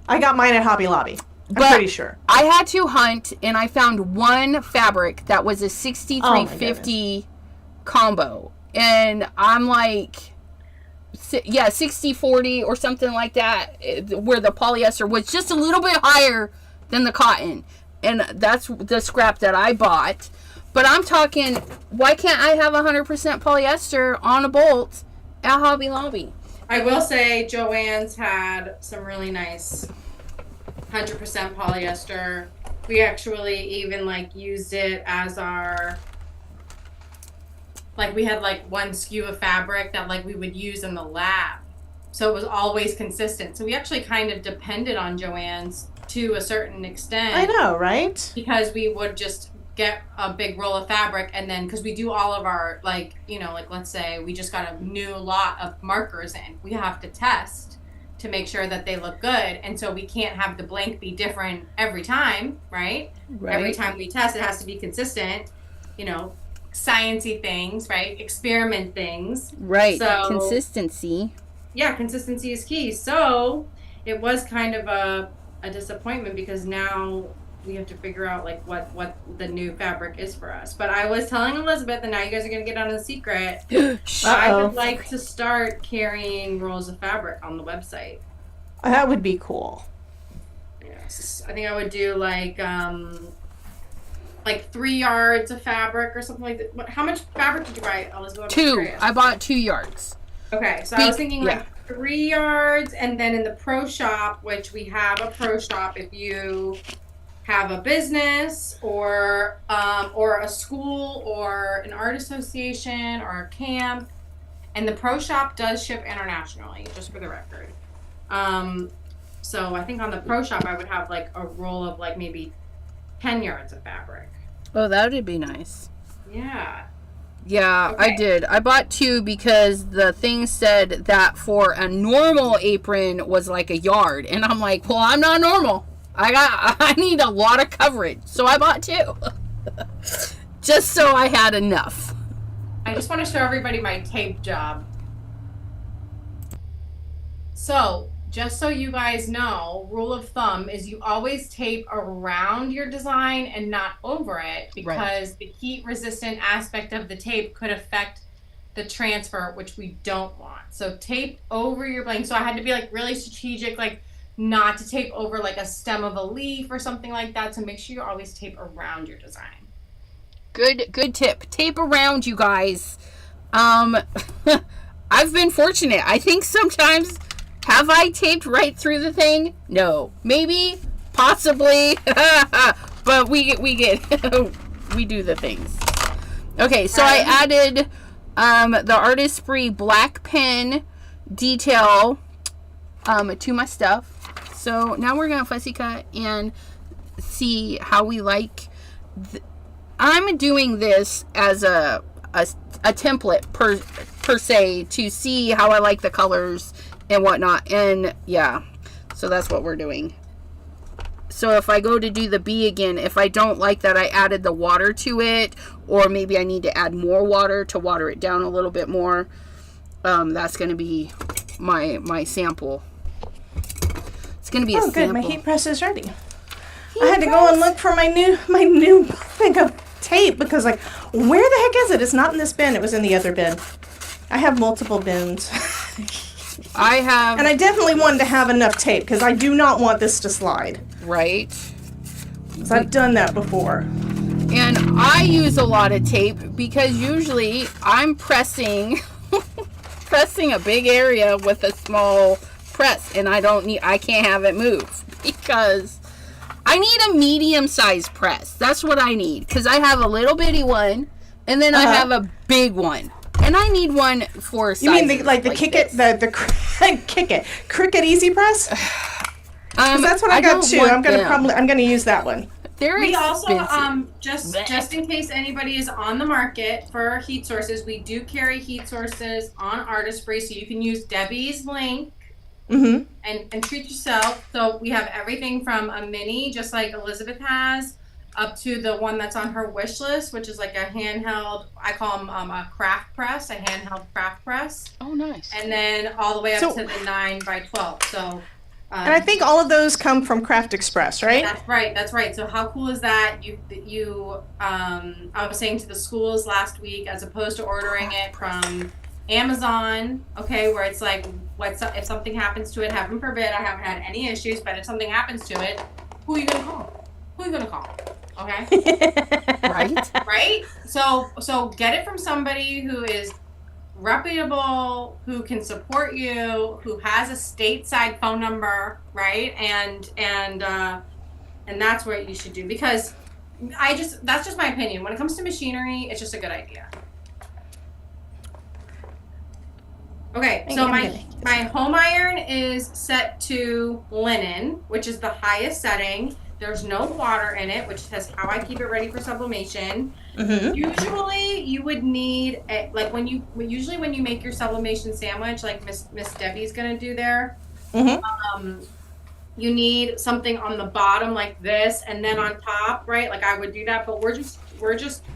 I got mine at Hobby Lobby. I'm pretty sure. I had to hunt, and I found one fabric that was a 6350 combo. And I'm like, yeah, 60-40 or something like that, where the polyester was just a little bit higher than the cotton. And that's the scrap that I bought. But I'm talking, why can't I have 100% polyester on a bolt at Hobby Lobby? I will say Joann's had some really nice 100% polyester. We actually even like used it as our, like we had like one SKU of fabric that like we would use in the lab. So it was always consistent. So we actually kind of depended on Joann's to a certain extent. I know, right? Because we would just get a big roll of fabric, and then because we do all of our, like, let's say we just got a new lot of markers in, we have to test to make sure that they look good, and so we can't have the blank be different every time, right? Every time we test, it has to be consistent, sciencey things, right? Experiment things, right? So consistency. Yeah, consistency is key. So it was kind of a disappointment, because now we have to figure out like what the new fabric is for us. But I was telling Elizabeth, and now you guys are going to get on a secret. I would like to start carrying rolls of fabric on the website. That would be cool. Yes, I think I would do like 3 yards of fabric or something like that. How much fabric did you buy, Elizabeth? 2. I bought 2 yards. Okay, so I was thinking like 3 yards, and then in the pro shop, which we have a pro shop if you have a business or a school or an art association or a camp, and the pro shop does ship internationally, just for the record. So I think on the pro shop I would have like a roll of like maybe 10 yards of fabric. Oh, that would be nice. Yeah. Yeah, okay. I did. I bought 2 because the thing said that for a normal apron was like a yard, and I'm like, well, I'm not normal. I need a lot of coverage, so I bought 2. Just so I had enough. I just want to show everybody my tape job. So, just so you guys know, rule of thumb is you always tape around your design and not over it, because the heat resistant aspect of the tape could affect the transfer, which we don't want. So tape over your blank. So I had to be like really strategic, like not to tape over like a stem of a leaf or something like that. So make sure you always tape around your design. Good tip. Tape around, you guys. I've been fortunate. I think sometimes, have I taped right through the thing? No. Maybe, possibly, but we do the things. Okay, so I added the Artesprix black pen detail to my stuff. So now we're gonna fussy cut and see how we like. I'm doing this as a template per se to see how I like the colors and whatnot, and yeah, so that's what we're doing. So if I go to do the bee again, if I don't like that I added the water to it, or maybe I need to add more water to water it down a little bit more, that's going to be my sample. It's going to be a sample. Oh, good. My heat press is ready. I had to go and look for my new thing of tape, because like, where the heck is it? It's not in this bin. It was in the other bin. I have multiple bins. And I definitely wanted to have enough tape, because I do not want this to slide. Right. So I've done that before. And I use a lot of tape because usually I'm pressing a big area with a small press, and I can't have it move, because I need a medium-sized press. That's what I need, because I have a little bitty one, and then I have a big one. And I need one for sizes. You mean the kick it, the kick it, Cricut Easy Press? Because that's what I got too. I'm gonna use that one. We also just in case anybody is on the market for heat sources, we do carry heat sources on Artesprix, so you can use Debbie's link and treat yourself. So we have everything from a mini, just like Elizabeth has, up to the one that's on her wish list, which is like a handheld, I call them a craft press, a handheld craft press. Oh, nice. And then all the way up to the 9x12. So, and I think all of those come from Craft Express, right? That's right. So how cool is that? I was saying to the schools last week, as opposed to ordering it from Amazon, okay, where it's like, if something happens to it, heaven forbid, I haven't had any issues, but if something happens to it, who are you gonna call? Okay. Right. So get it from somebody who is reputable, who can support you, who has a stateside phone number, right? And that's what you should do, because that's just my opinion. When it comes to machinery, it's just a good idea. Okay, so my home iron is set to linen, which is the highest setting. There's no water in it, which is how I keep it ready for sublimation. Mm-hmm. Usually, you would need when you make your sublimation sandwich, like Miss Debbie's gonna do there. Mm-hmm. You need something on the bottom like this, and then on top, right? Like I would do that, but we're just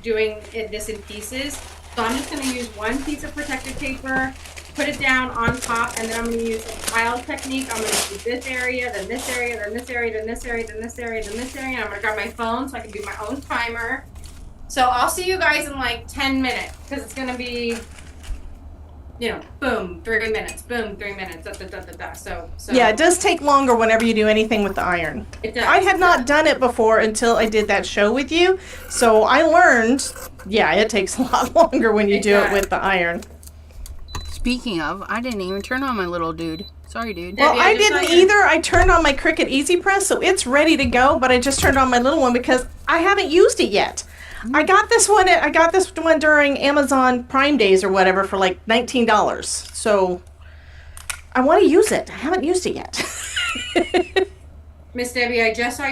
doing this in pieces. So I'm just gonna use one piece of protective paper, put it down on top, and then I'm gonna use a tile technique. I'm gonna do this area, then this area, then this area, then this area, then this area, then this area, and I'm gonna grab my phone so I can do my own timer. So I'll see you guys in like 10 minutes, because it's gonna be, boom, 3 minutes, boom, 3 minutes, da, da, da, da, da. So Yeah, it does take longer whenever you do anything with the iron. It does. I had not done it before until I did that show with you, so I learned, it takes a lot longer when you do it with the iron. Speaking of, I didn't even turn on my little dude. Sorry, dude. Well, Debbie, I just didn't saw your- either. I turned on my Cricut Easy Press, so it's ready to go, but I just turned on my little one because I haven't used it yet. I got this one during Amazon Prime Days or whatever for like $19. So I want to use it. I haven't used it yet. Miss Debbie, I just saw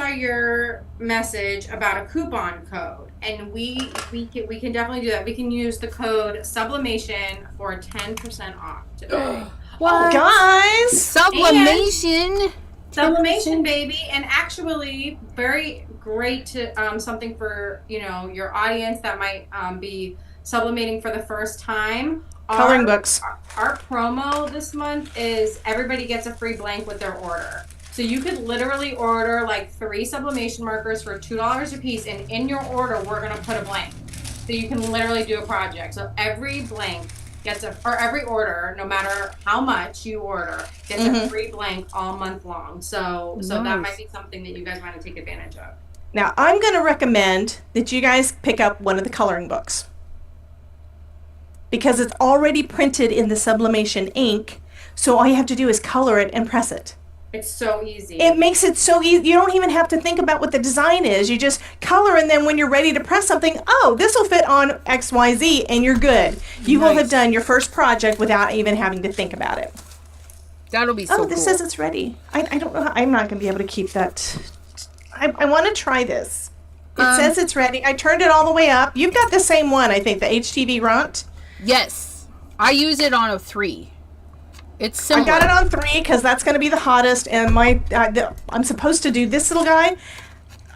your message about a coupon code, and we can definitely do that. We can use the code sublimation for 10% off today. What? Guys, Sublimation. Sublimation, baby, and actually very great to something for your audience that might be sublimating for the first time. coloring books. Our promo this month is everybody gets a free blank with their order. So you could literally order like 3 sublimation markers for $2 a piece, and in your order we're gonna put a blank. So you can literally do a project. So every blank gets every order, no matter how much you order, gets a free blank all month long. So that might be something that you guys want to take advantage of. Now, I'm going to recommend that you guys pick up one of the coloring books, because it's already printed in the sublimation ink, so all you have to do is color it and press it. It's so easy. It makes it so easy. You don't even have to think about what the design is. You just color, and then when you're ready to press something, this will fit on XYZ, and you're good. You will have done your first project without even having to think about it. That'll be so cool. This says it's ready. I don't know how, I'm not going to be able to keep that. I want to try this. It says it's ready. I turned it all the way up. You've got the same one, I think, the HTV Ront. Yes. I use it on a 3. It's similar. I got it on 3 because that's going to be the hottest, and I'm supposed to do this little guy.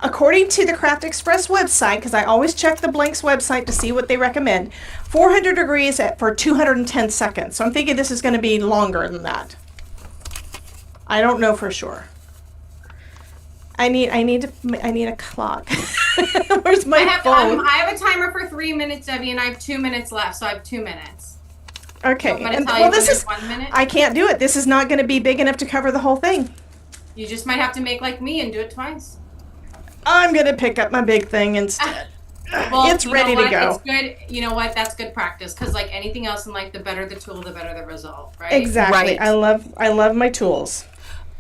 According to the Craft Express website, because I always check the Blanks website to see what they recommend, 400 degrees for 210 seconds. So I'm thinking this is going to be longer than that. I don't know for sure. I need a clock. Where's my phone? I have a timer for 3 minutes, Debbie, and I have 2 minutes left, so I have 2 minutes. Okay. I'm gonna tell you this is 1 minute. I can't do it. This is not going to be big enough to cover the whole thing. You just might have to make like me and do it twice. I'm going to pick up my big thing instead. Well, It's ready to go. It's good. You know what? That's good practice, because like anything else in life, the better the tool, the better the result, right? Exactly. Right. I love my tools.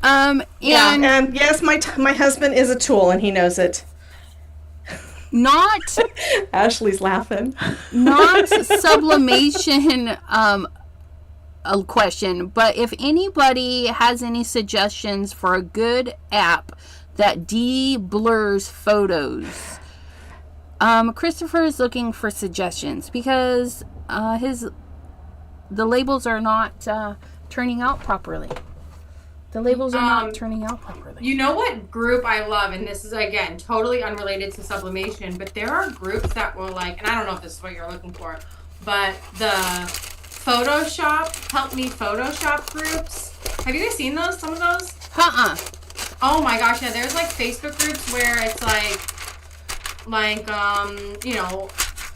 And Yes, my husband is a tool, and he knows it. not Ashley's laughing. not sublimation a question, but if anybody has any suggestions for a good app that de-blurs photos, Christopher is looking for suggestions because the labels are not turning out properly. The labels are not turning out properly. You know what group I love, and this is again totally unrelated to sublimation, but there are groups that will and I don't know if this is what you're looking for, but the Photoshop, Help Me Photoshop groups. Have you guys seen those? Some of those? Oh my gosh, yeah. There's like Facebook groups where it's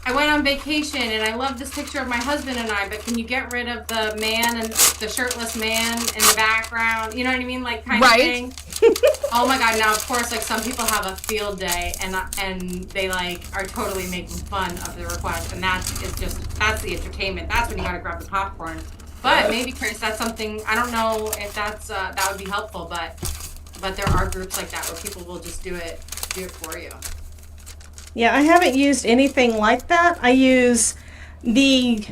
I went on vacation and I love this picture of my husband and I, but can you get rid of the man and the shirtless man in the background? You know what I mean? Like kind of thing. Oh my God. Now, of course, like some people have a field day and they are totally making fun of the request. And that's the entertainment. That's when you got to grab the popcorn. But maybe, Chris, that's something, I don't know if that's, that would be helpful, but there are groups like that where people will just do it for you. Yeah, I haven't used anything like that. I use the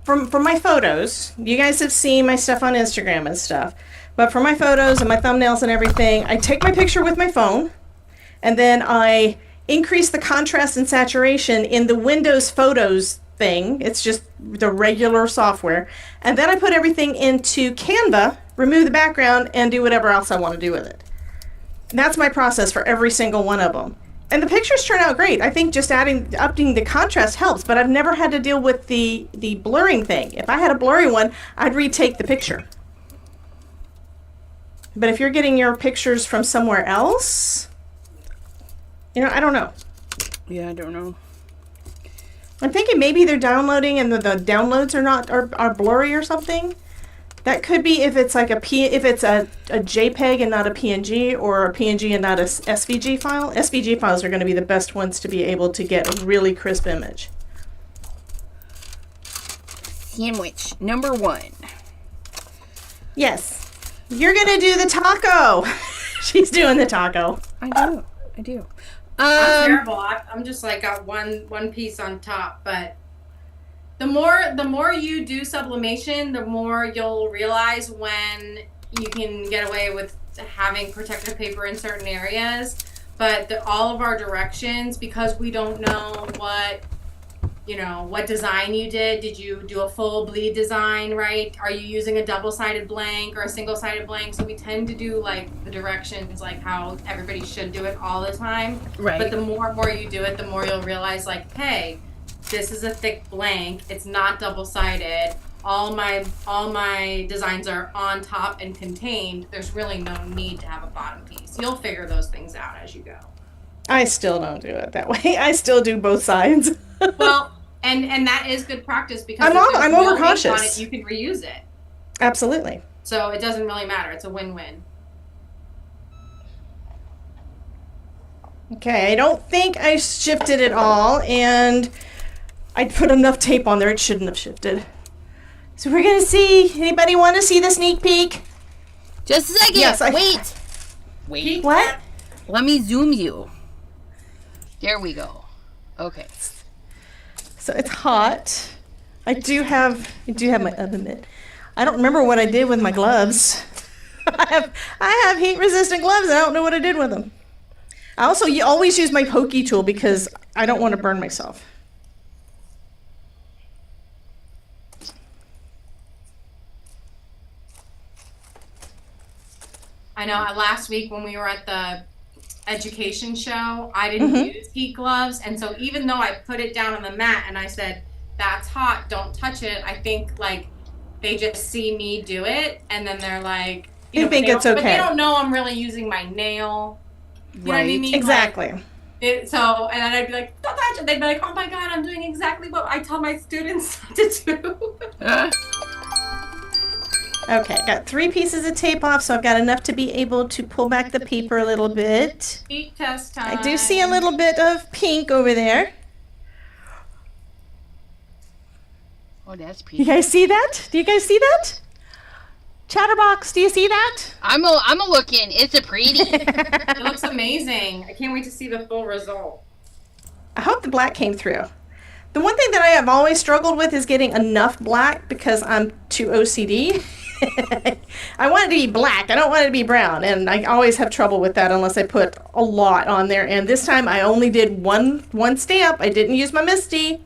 for my photos, you guys have seen my stuff on Instagram and stuff. But for my photos and my thumbnails and everything, I take my picture with my phone, and then I increase the contrast and saturation in the Windows Photos thing. It's just the regular software. And then I put everything into Canva, remove the background, and do whatever else I want to do with it. That's my process for every single one of them. And the pictures turn out great. I think just upping the contrast helps, but I've never had to deal with the blurring thing. If I had a blurry one, I'd retake the picture. But if you're getting your pictures from somewhere else, I don't know. Yeah, I don't know. I'm thinking maybe they're downloading and the downloads are blurry or something. That could be if it's like if it's a JPEG and not a PNG, or a PNG and not a SVG file. SVG files are going to be the best ones to be able to get a really crisp image. Sandwich number 1. Yes. You're going to do the taco. She's doing the taco. I do. I'm terrible. I'm just like got one piece on top, but the more you do sublimation, the more you'll realize when you can get away with having protective paper in certain areas. But all of our directions, because we don't know what design you did you do a full bleed design, right? Are you using a double-sided blank or a single-sided blank? So we tend to do like the directions like how everybody should do it all the time. Right. But the more you do it, the more you'll realize like, hey, this is a thick blank. It's not double-sided. All my designs are on top and contained. There's really no need to have a bottom piece. You'll figure those things out as you go. I still don't do it that way. I still do both sides. Well, and that is good practice because I'm overcautious. On it, you can reuse it. Absolutely. So it doesn't really matter. It's a win-win. Okay, I don't think I shifted it all, and I put enough tape on there. It shouldn't have shifted. So we're gonna see. Anybody want to see the sneak peek? Just a second. Yes, Wait. What? Let me zoom you. There we go. Okay. So it's hot. I do have my oven mitt. I don't remember what I did with my gloves. I have heat resistant gloves, and I don't know what I did with them. I also always use my pokey tool because I don't want to burn myself. I know last week when we were at the education show, I didn't use heat gloves, and so even though I put it down on the mat and I said, that's hot, don't touch it, I think like they just see me do it, and then they're like, You think it's okay. But they don't know I'm really using my nail. You know what I mean? Exactly. Like, and then I'd be like, don't touch it. They'd be like, oh my God, I'm doing exactly what I tell my students to do. Okay, got 3 pieces of tape off, so I've got enough to be able to pull back the paper a little bit. Heat test time. I do see a little bit of pink over there. Oh, that's You pretty. guys see that? Do you guys see that? Chatterbox, do you see that? I'm a looking. It's a pretty. It looks amazing. I can't wait to see the full result. I hope the black came through. The one thing that I have always struggled with is getting enough black because I'm too OCD. I want it to be black. I don't want it to be brown. And I always have trouble with that unless I put a lot on there. And this time I only did one stamp. I didn't use my Misty.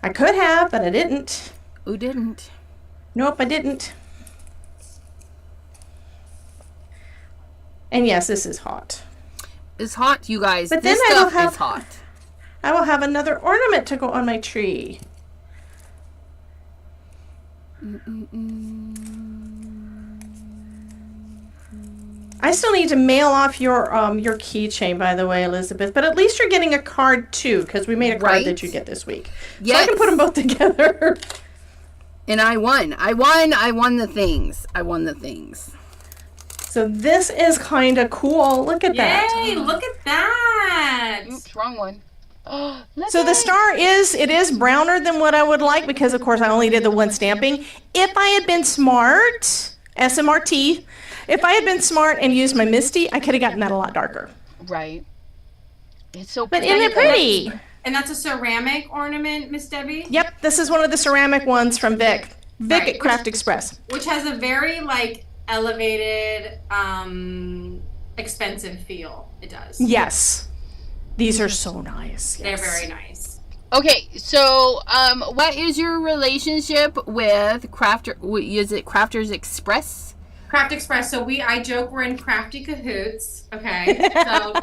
I could have, but I didn't. Who didn't? Nope, I didn't. And yes, this is hot. It's hot, you guys. But this then I will stuff is hot. I will have another ornament to go on my tree. I still need to mail off your keychain, by the way, Elizabeth. But at least you're getting a card too, because we made a card that you get this week. Yes. So I can put them both together. And I won. I won the things. So this is kind of cool. Look at that. Yay! Look at that. Oops, wrong one. So the star is browner than what I would like because, of course, I only did the one stamping. If I had been smart, SMRT, if I had been smart and used my Misty, I could have gotten that a lot darker. Right. It's so But pretty. isn't it pretty? And that's a ceramic ornament, Miss Debbie? Yep, this is one of the ceramic ones from Vic. Vic Right, at Craft Express. Which has a very like elevated, expensive feel. It does. Yes. These are so nice. They're Yes. very nice. Okay, so what is your relationship with is it Crafters Express? Craft Express. So I joke we're in crafty cahoots. Okay. So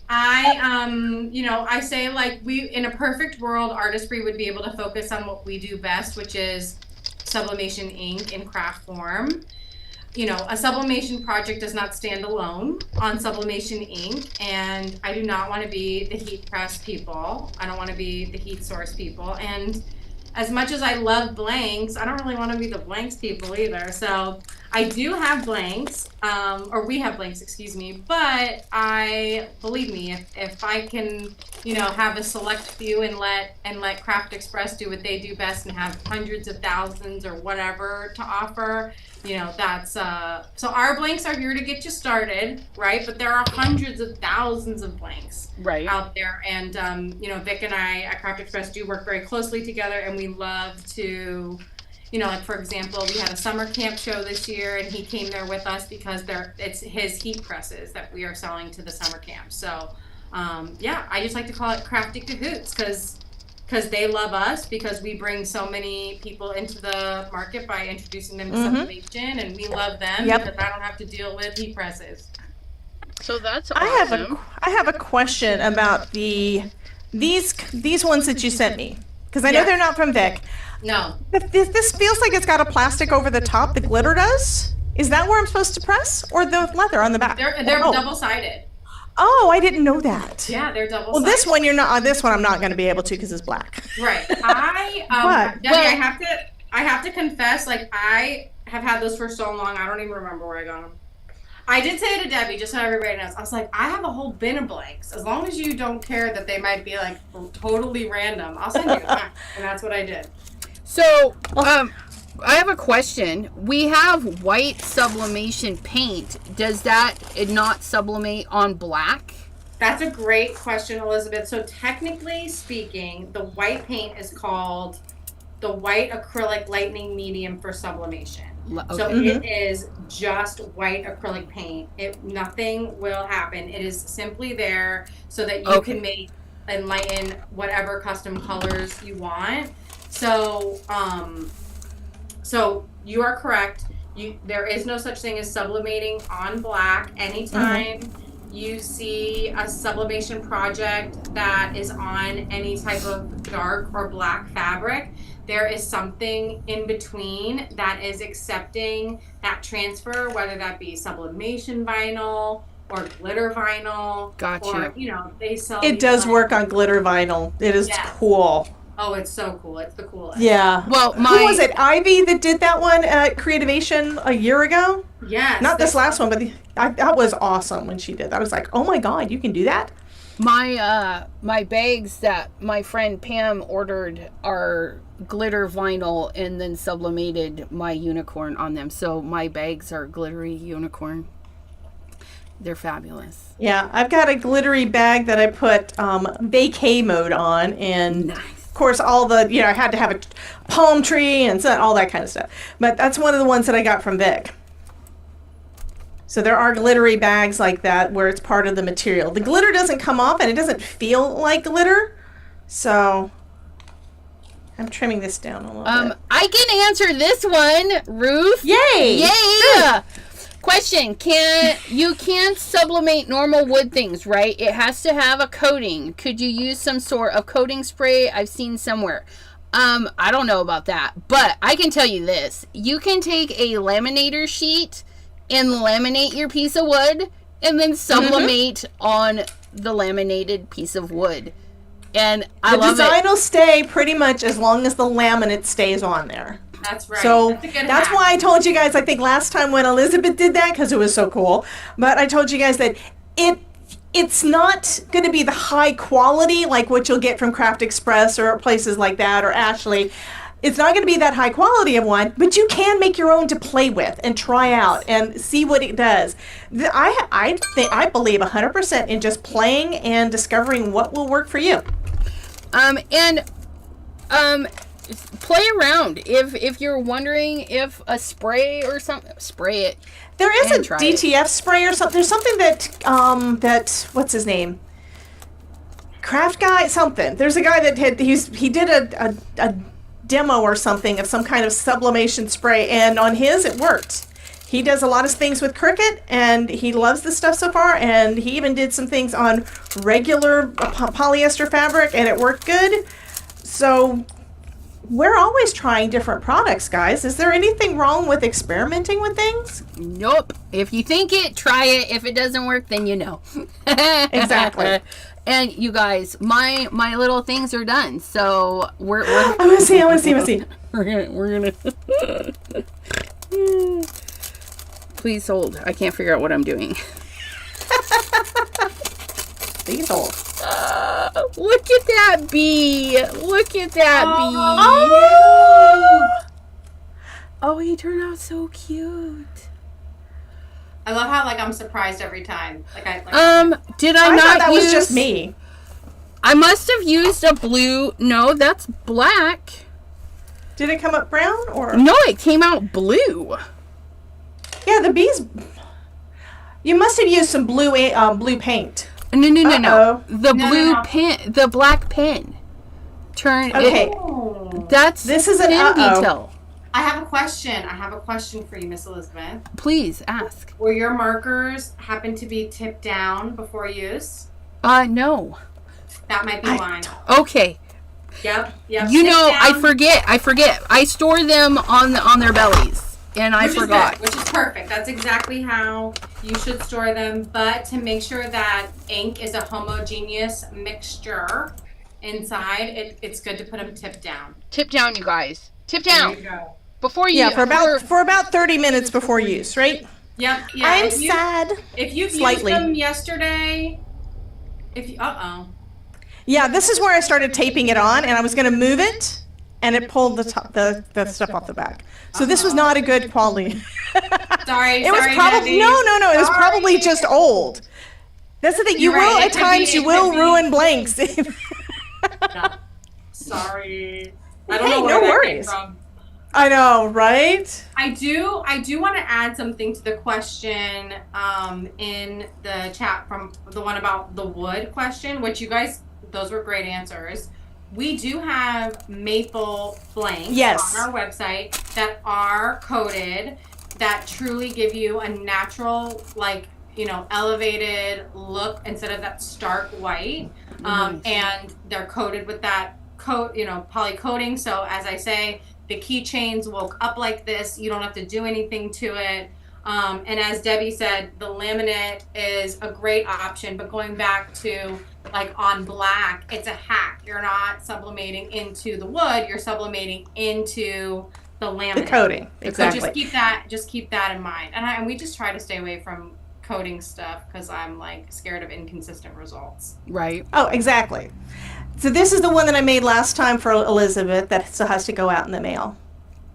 I say like in a perfect world, Artesprix would be able to focus on what we do best, which is sublimation ink in craft form. A sublimation project does not stand alone on sublimation ink, and I do not want to be the heat press people. I don't want to be the heat source people. And as much as I love blanks, I don't really want to be the blanks people either. So I do have blanks, or we have blanks, excuse me. But believe me, if I can, have a select few and let Craft Express do what they do best and have hundreds of thousands or whatever to offer, that's so our blanks are here to get you started, right? But there are hundreds of thousands of blanks out there, and Vic and I at Craft Express do work very closely together, and we love to, like for example, we had a summer camp show this year, and he came there with us because it's his heat presses that we are selling to the summer camp. So I just like to call it Crafty Cahoots because they love us, because we bring so many people into the market by introducing them to sublimation, and we love them because I don't have to deal with heat presses. So that's awesome. I have a question about these ones that you sent me, because I know they're not from Vic. No. This feels like it's got a plastic over the top. The glitter does. Is that where I'm supposed to press, or the leather on the back? They're double-sided. Oh, I didn't know that. Yeah, they're double-sided. Well, this one you're not. This one I'm not going to be able to because it's black. Right. Debbie, I have to confess, like I have had those for so long, I don't even remember where I got them. I did say to Debbie, just so everybody knows, I was like, I have a whole bin of blanks. As long as you don't care that they might be like totally random, I'll send you back. And that's what I did. So, I have a question. We have white sublimation paint. Does that not sublimate on black? That's a great question, Elizabeth. So technically speaking, the white paint is called the white acrylic lightning medium for sublimation. Okay. So it is just white acrylic paint. Nothing will happen. It is simply there so that you can make and lighten whatever custom colors you want. So, so you are correct. There is no such thing as sublimating on black. Anytime you see a sublimation project that is on any type of dark or black fabric, there is something in between that is accepting that transfer, whether that be sublimation vinyl or glitter vinyl. Gotcha. Or, they sell. It does work on glitter vinyl. It is cool. Oh, it's so cool. It's the coolest. Yeah. Well, who was it? Ivy that did that one at Creativation a year ago? Yes. Not this last one, but that was awesome when she did that. I was like, oh my God, you can do that? My bags that my friend Pam ordered are glitter vinyl and then sublimated my unicorn on them. So my bags are glittery unicorn. They're fabulous. Yeah, I've got a glittery bag that I put vacay mode on, and nice. Of course all the, I had to have a palm tree and all that kind of stuff. But that's one of the ones that I got from Vic. So there are glittery bags like that where it's part of the material. The glitter doesn't come off and it doesn't feel like glitter. So I'm trimming this down a little bit. I can answer this one, Ruth. Yay! Yay! Question, you can't sublimate normal wood things, right? It has to have a coating. Could you use some sort of coating spray? I've seen somewhere. I don't know about that, but I can tell you this. You can take a laminator sheet and laminate your piece of wood and then sublimate on the laminated piece of wood. And I love it. The design will stay pretty much as long as the laminate stays on there. That's right. So that's why I told you guys, I think last time when Elizabeth did that, because it was so cool, but I told you guys that it's not going to be the high quality like what you'll get from Craft Express or places like that or Ashley. It's not going to be that high quality of one, but you can make your own to play with and try out and see what it does. I believe 100% in just playing and discovering what will work for you. And play around. If you're wondering if a spray or something, spray it. There is a and try it. DTF spray or something. There's something that what's his name? Craft guy something. There's a guy that he did a demo or something of some kind of sublimation spray, and on his it worked. He does a lot of things with Cricut, and he loves this stuff so far, and he even did some things on regular polyester fabric, and it worked good. So we're always trying different products, guys. Is there anything wrong with experimenting with things? Nope. If you think it, try it. If it doesn't work, then you know. Exactly. And you guys, my little things are done. So we're I want to see. we're gonna Please hold. I can't figure out what I'm doing. Please hold. Look at that bee. Look at that bee. Oh, he turned out so cute. I love how I'm surprised every time. Did I I not thought that use... was just me. I must have used a blue. No, that's black. Did it come up brown or? No, it came out blue. Yeah, the bees. You must have used some blue paint. No. The No, blue no. pen, the black pen. Okay. That's This is an pen detail. I have a question for you, Miss Elizabeth. Please ask. Will your markers happen to be tipped down before use? No. That might be why. Okay. Yep. You Tip know, down, I forget. I store them on their bellies, and I which forgot. is good, which is perfect. That's exactly how you should store them. But to make sure that ink is a homogeneous mixture inside, it's good to put them tipped down. Tip down, you guys. Tip There down you go. before you. Yeah, for about 30 minutes before use, right? Yep. Yeah. I'm sad. If you've Slightly. used them yesterday, Yeah, this is where I started taping it on, and I was going to move it, and it pulled the stuff off the back. So this was not a good quality. Sorry. It was probably no. It was probably just old. That's the thing. You You're will right. at times you will ruin blanks. No. Sorry. I don't Hey, know where no that worries. came from. I know, right? I do want to add something to the question in the chat from the one about the wood question, which you guys, those were great answers. We do have maple blanks Yes. on our website that are coated that truly give you a natural, elevated look instead of that stark white. And they're coated with that poly coating. So as I say, the keychains will up like this. You don't have to do anything to it. And as Debbie said, the laminate is a great option. But going back to on black, it's a hack. You're not sublimating into the wood. You're sublimating into the laminate. The coating, exactly. So just keep that in mind. And we just try to stay away from coating stuff because I'm scared of inconsistent results. Right. Oh, exactly. So this is the one that I made last time for Elizabeth that still has to go out in the mail.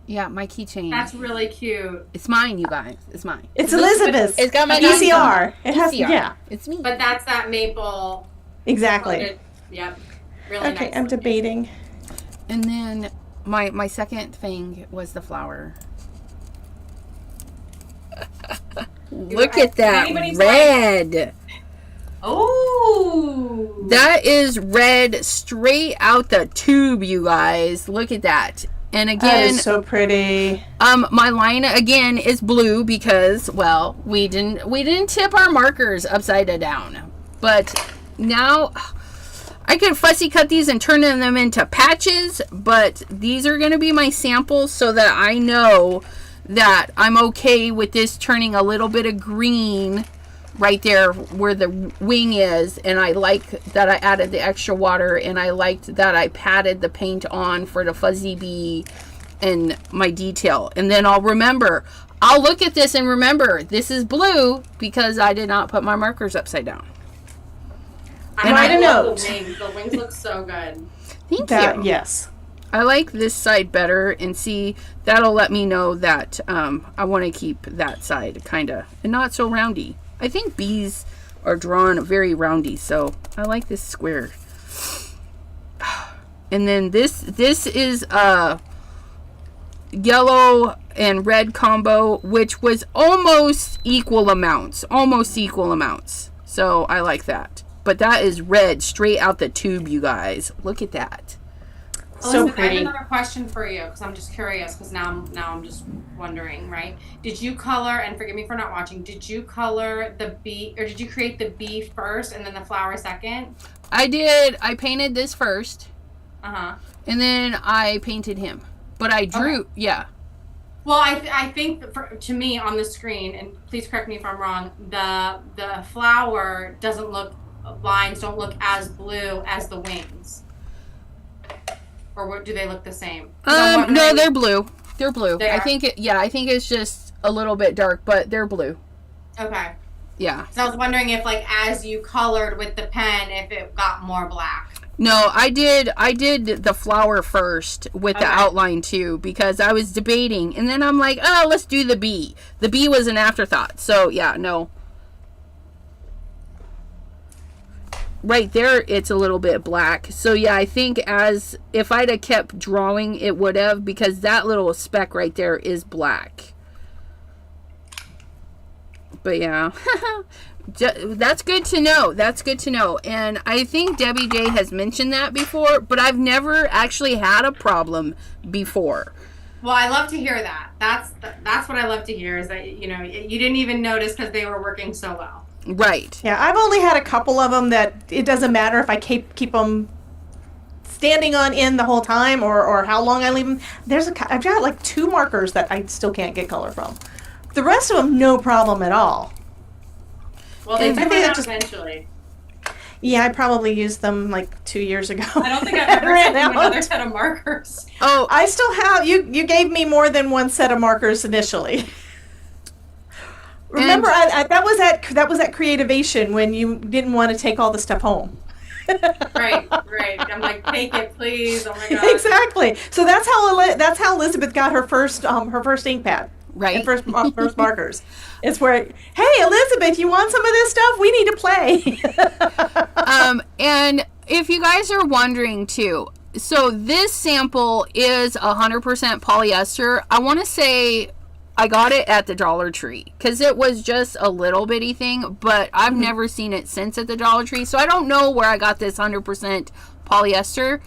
Yeah, my keychain. That's really cute. It's mine, you guys. It's mine. It's Elizabeth's. It's got my ECR. It has, ECR. yeah, It's me. But that's that maple. exactly. coated- Yep. Really Okay, nice. I'm debating. And then my second thing was the flower. Look at that anybody's red. Oh. That is red straight out the tube, you guys. Look at that. And That again, is so pretty. my line again is blue because, well, we didn't tip our markers upside down. But now I could fussy cut these and turn them into patches, but these are going to be my samples so that I know that I'm okay with this turning a little bit of green right there where the wing is, and I like that I added the extra water, and I liked that I patted the paint on for the fuzzy bee and my detail. And then I'll look at this and remember this is blue because I did not put my markers upside down. Write a love note. The wings. The wings look so good. Thank That, you. yes. I like this side better, and see, that'll let me know that I want to keep that side kind of and not so roundy. I think bees are drawn very roundy, so I like this square. And then this is yellow and red combo, which was almost equal amounts. So I like that. But that is red straight out the tube, you guys. Look at that. So Elizabeth, I have pretty. another question for you because I'm just curious because now I'm just wondering, right? Did you color, and forgive me for not watching, did you color the bee, or did you create the bee first and then the flower second? I did. I painted this first. Uh-huh. And then I painted him. But I drew, Okay. yeah. Well, I think that to me on the screen, and please correct me if I'm wrong, the flower doesn't look, lines don't look as blue as the wings. Or what, do they look the same? 'Cause I'm No, wondering- they're blue. They're blue. They I are? think I think it's just a little bit dark, but they're blue. Okay. Yeah. So I was wondering if, like, as you colored with the pen, if it got more black. No, I did the flower first with the Okay. outline too, because I was debating, and then I'm like, oh, let's do the bee. The bee was an afterthought. So yeah, no. Right there, it's a little bit black. So yeah, I think as if I'd have kept drawing, it would have, because that little speck right there is black. But yeah, that's good to know. That's good to know. And I think Debbie J has mentioned that before, but I've never actually had a problem before. Well, I love to hear that. That's what I love to hear, is that, you know, you didn't even notice because they were working so well. Right. Yeah, I've only had a couple of them that it doesn't matter if I keep them standing on end the whole time or how long I leave them. I've got like 2 markers that I still can't get color from. The rest of them, no problem at all. Well, they And I do think run that out just- eventually. Yeah, I probably used them like 2 years ago. I don't think I've ever Ran sent you out. another set of markers. Oh, I still have you gave me more than one set of markers initially. Remember, that was at Creativation when you didn't want to take all the stuff home. Right. I'm like, take it, please. Oh my god. Exactly. So that's how Elizabeth got her first ink pad. right. And first markers. It's where, hey Elizabeth, you want some of this stuff? We need to play. And if you guys are wondering too, so this sample is 100% polyester. I want to say I got it at the Dollar Tree because it was just a little bitty thing, but I've never seen it since at the Dollar Tree. So I don't know where I got this 100% polyester.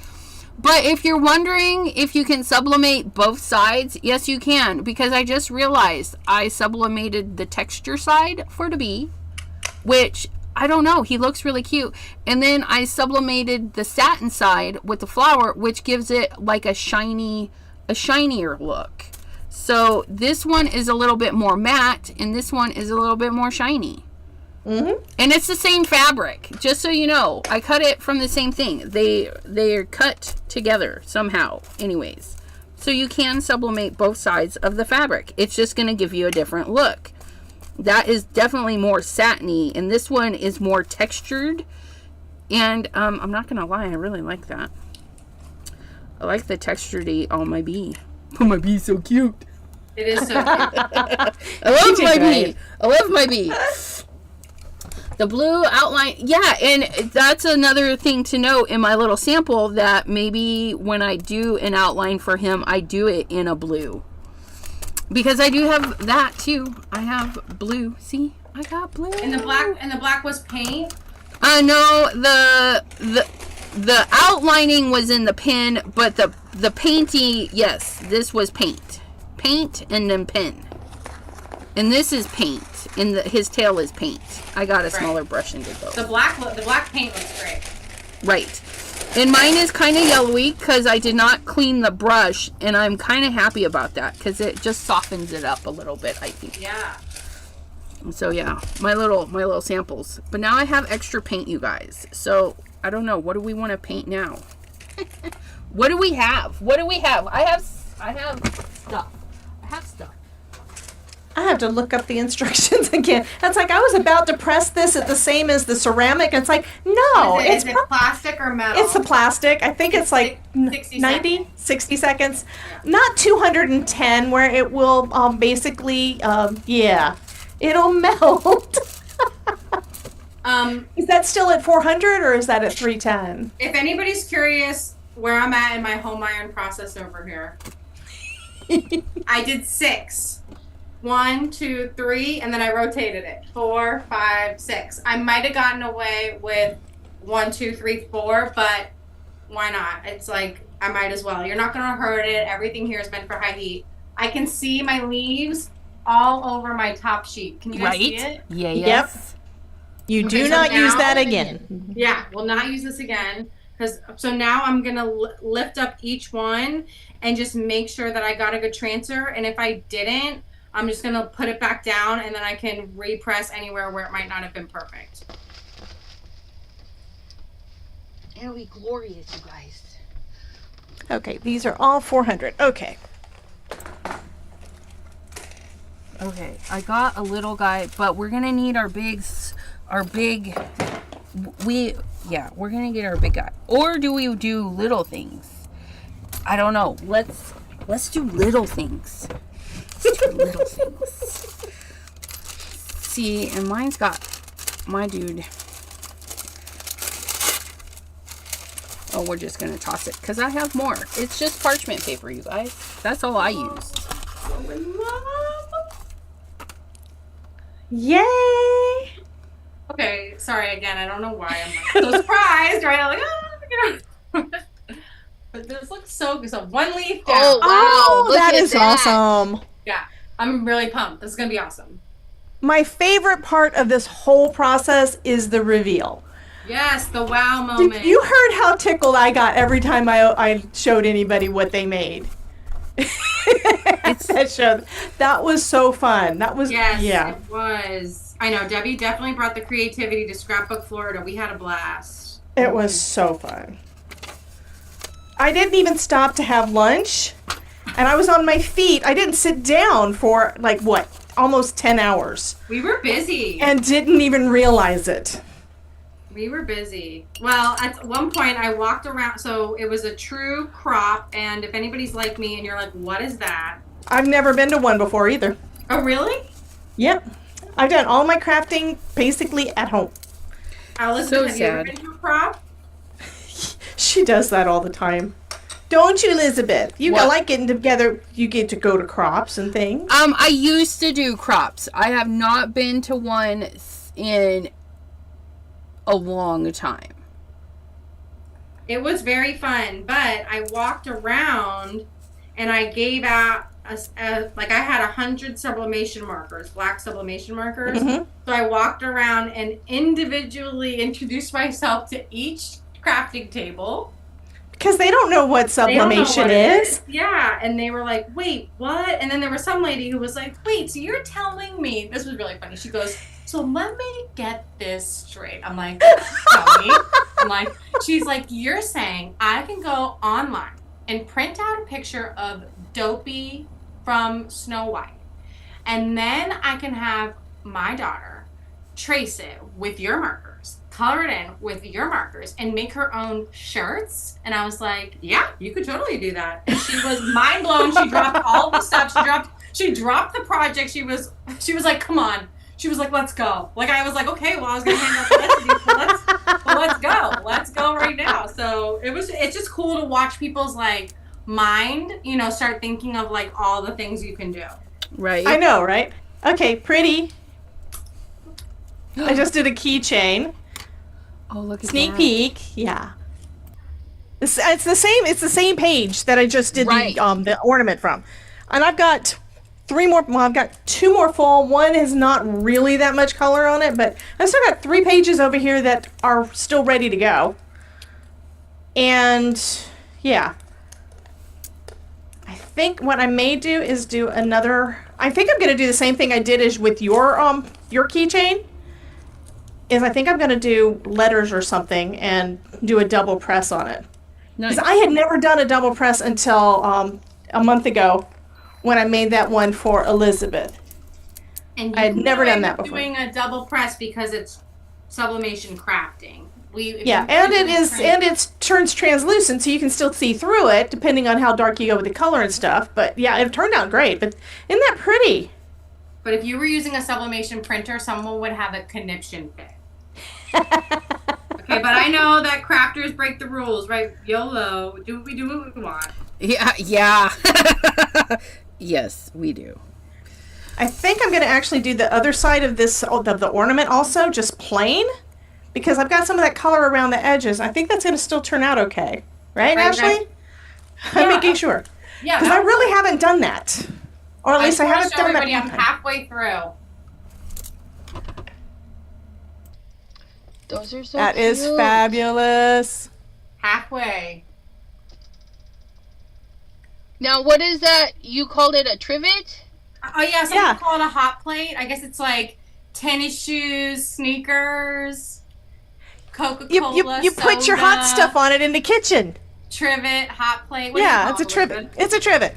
But if you're wondering if you can sublimate both sides, yes, you can. Because I just realized I sublimated the texture side for the bee, which I don't know. He looks really cute. And then I sublimated the satin side with the flower, which gives it like a shinier look. So this one is a little bit more matte, and this one is a little bit more shiny. Mm-hmm. And it's the same fabric, just so you know. I cut it from the same thing. They're cut together somehow, anyways. So you can sublimate both sides of the fabric. It's just going to give you a different look. That is definitely more satiny, and this one is more textured. And I'm not going to lie, I really like that. I like the textured on my bee. Oh, my bee's so cute. It is so cute. I love my bee. Right. I love my bee. The blue outline, yeah, and that's another thing to note in my little sample, that maybe when I do an outline for him, I do it in a blue. Because I do have that too. I have blue. See? I got blue. And the black was paint. No, the outlining was in the pen, but the painty, yes, this was paint. Paint and then pen. And this is paint. And his tail is paint. I got a smaller brush and did those. The black paint looks great. Right. And mine is kind of yellowy because I did not clean the brush, and I'm kind of happy about that because it just softens it up a little bit, I think. Yeah. So yeah, my little samples. But now I have extra paint, you guys. So I don't know. What do we want to paint now? What do we have? What do we have? I have stuff. I have stuff. I have to look up the instructions again. It's like I was about to press this at the same as the ceramic. And it's like, no, Is it's it plastic or metal? It's the plastic. I think it's like 60 90, seconds. 60 seconds. Not 210, where it will basically, it'll melt. Is that still at 400 or is that at 310? If anybody's curious, where I'm at in my home iron process over here. I did 6. 1, 2, 3, and then I rotated it. 4, 5, 6. I might have gotten away with 1, 2, 3, 4, but why not? It's like, I might as well. You're not going to hurt it. Everything here is meant for high heat. I can see my leaves all over my top sheet. Can you guys see it? Yeah, Yep. yes. You Okay, do so not use now- that again. Yeah, we'll not use this again. So now I'm going to lift up each one and just make sure that I got a good transfer. And if I didn't, I'm just going to put it back down, and then I can repress anywhere where it might not have been perfect. It'll be glorious, you guys. Okay, these are all 400. Okay. Okay, I got a little guy, but we're gonna need we're gonna get our big guy. Or do we do little things? I don't know. Let's do little things. Let's do little things. See, and mine's got my dude. Oh, we're just gonna toss it because I have more. It's just parchment paper, you guys. That's all I use. So in love. Yay! Okay, sorry again. I don't know why I'm like so surprised, right? I'm like, but this looks so good. So 1 leaf down. Oh, wow. Look that at is that. awesome. Yeah, I'm really pumped. This is gonna be awesome. My favorite part of this whole process is the reveal. Yes, the wow moment. You heard how tickled I got every time I showed anybody what they made. That show. That was so fun. That was Yes, yeah. it was. I know Debbie definitely brought the creativity to Scrapbook Florida. We had a blast. It was so fun. I didn't even stop to have lunch, and I was on my feet. I didn't sit down for like what, almost 10 hours, We were busy. and didn't even realize it. We were busy. Well, at one point I walked around. So it was a true crop. And if anybody's like me and you're like, what is that? I've never been to one before either. Oh, really? Yep. I've done all my crafting basically at home. Allison, So have you ever sad. been to a crop? She does that all the time. Don't you, Elizabeth? You What? like getting together. You get to go to crops and things. I used to do crops. I have not been to one in a long time. It was very fun, but I walked around and I gave out like I had 100 sublimation markers, black sublimation markers. Mhm. So I walked around and individually introduced myself to each crafting table. Because they don't know what They don't know sublimation what it is. Yeah, and they were like, "Wait, what?" And then there was some lady who was like, "Wait, so you're telling me?" This was really funny. She goes, "So let me get this straight." I'm like, "Tell me." I'm like, she's like, "You're saying I can go online and print out a picture of Dopey from Snow White, and then I can have my daughter trace it with your markers, color it in with your markers, and make her own shirts?" And I was like, "Yeah, you could totally do that." And she was mind blown. She dropped all the stuff. She dropped the project. She was like, "Come on." She was like, "Let's go." Like I was like, "Okay, well I was gonna hang out the rest of these, but let's go. Let's go right now." So it's just cool to watch people's like mind, start thinking of like all the things you can do. Right? I know, right? Okay, pretty. I just did a keychain. Oh, look at Sneak that. peek. Yeah. It's the same. It's the same page that I just did Right. the ornament from, and I've got 3 more. Well, I've got 2 more full. One has not really that much color on it, but I've still got 3 pages over here that are still ready to go. And yeah, I think what I may do is do another. I think I'm going to do the same thing I did as with your keychain. Is I think I'm going to do letters or something and do a double press on it. Nice. Because I had never done a double press until a month ago when I made that one for Elizabeth. And I had can never go done in that with before. Doing a double press because it's sublimation crafting. Yeah, and it turns translucent, so you can still see through it depending on how dark you go with the color and stuff. But yeah, it turned out great. But isn't that pretty? But if you were using a sublimation printer, someone would have a conniption fit. Okay, Okay, but I know that crafters break the rules, right? YOLO. We do what we want. Yeah. Yes, we do. I think I'm going to actually do the other side of this, of the ornament also, just plain. Because I've got some of that color around the edges. I think that's going to still turn out okay. Right, Ashley? Right. I'm Yeah. making sure. Yeah. Because I really haven't done that. Or at least I haven't show done that. everybody I'm halfway through. Those are so That cute. is fabulous. Halfway. Now, what is that? You called it a trivet? Oh yeah, some Yeah. people call it a hot plate. I guess it's like tennis shoes, sneakers, Coca-Cola, You put your hot soda, stuff on it in the kitchen. trivet, hot plate. What do you Yeah, call it's a it, trivet. Elizabeth? It's a trivet.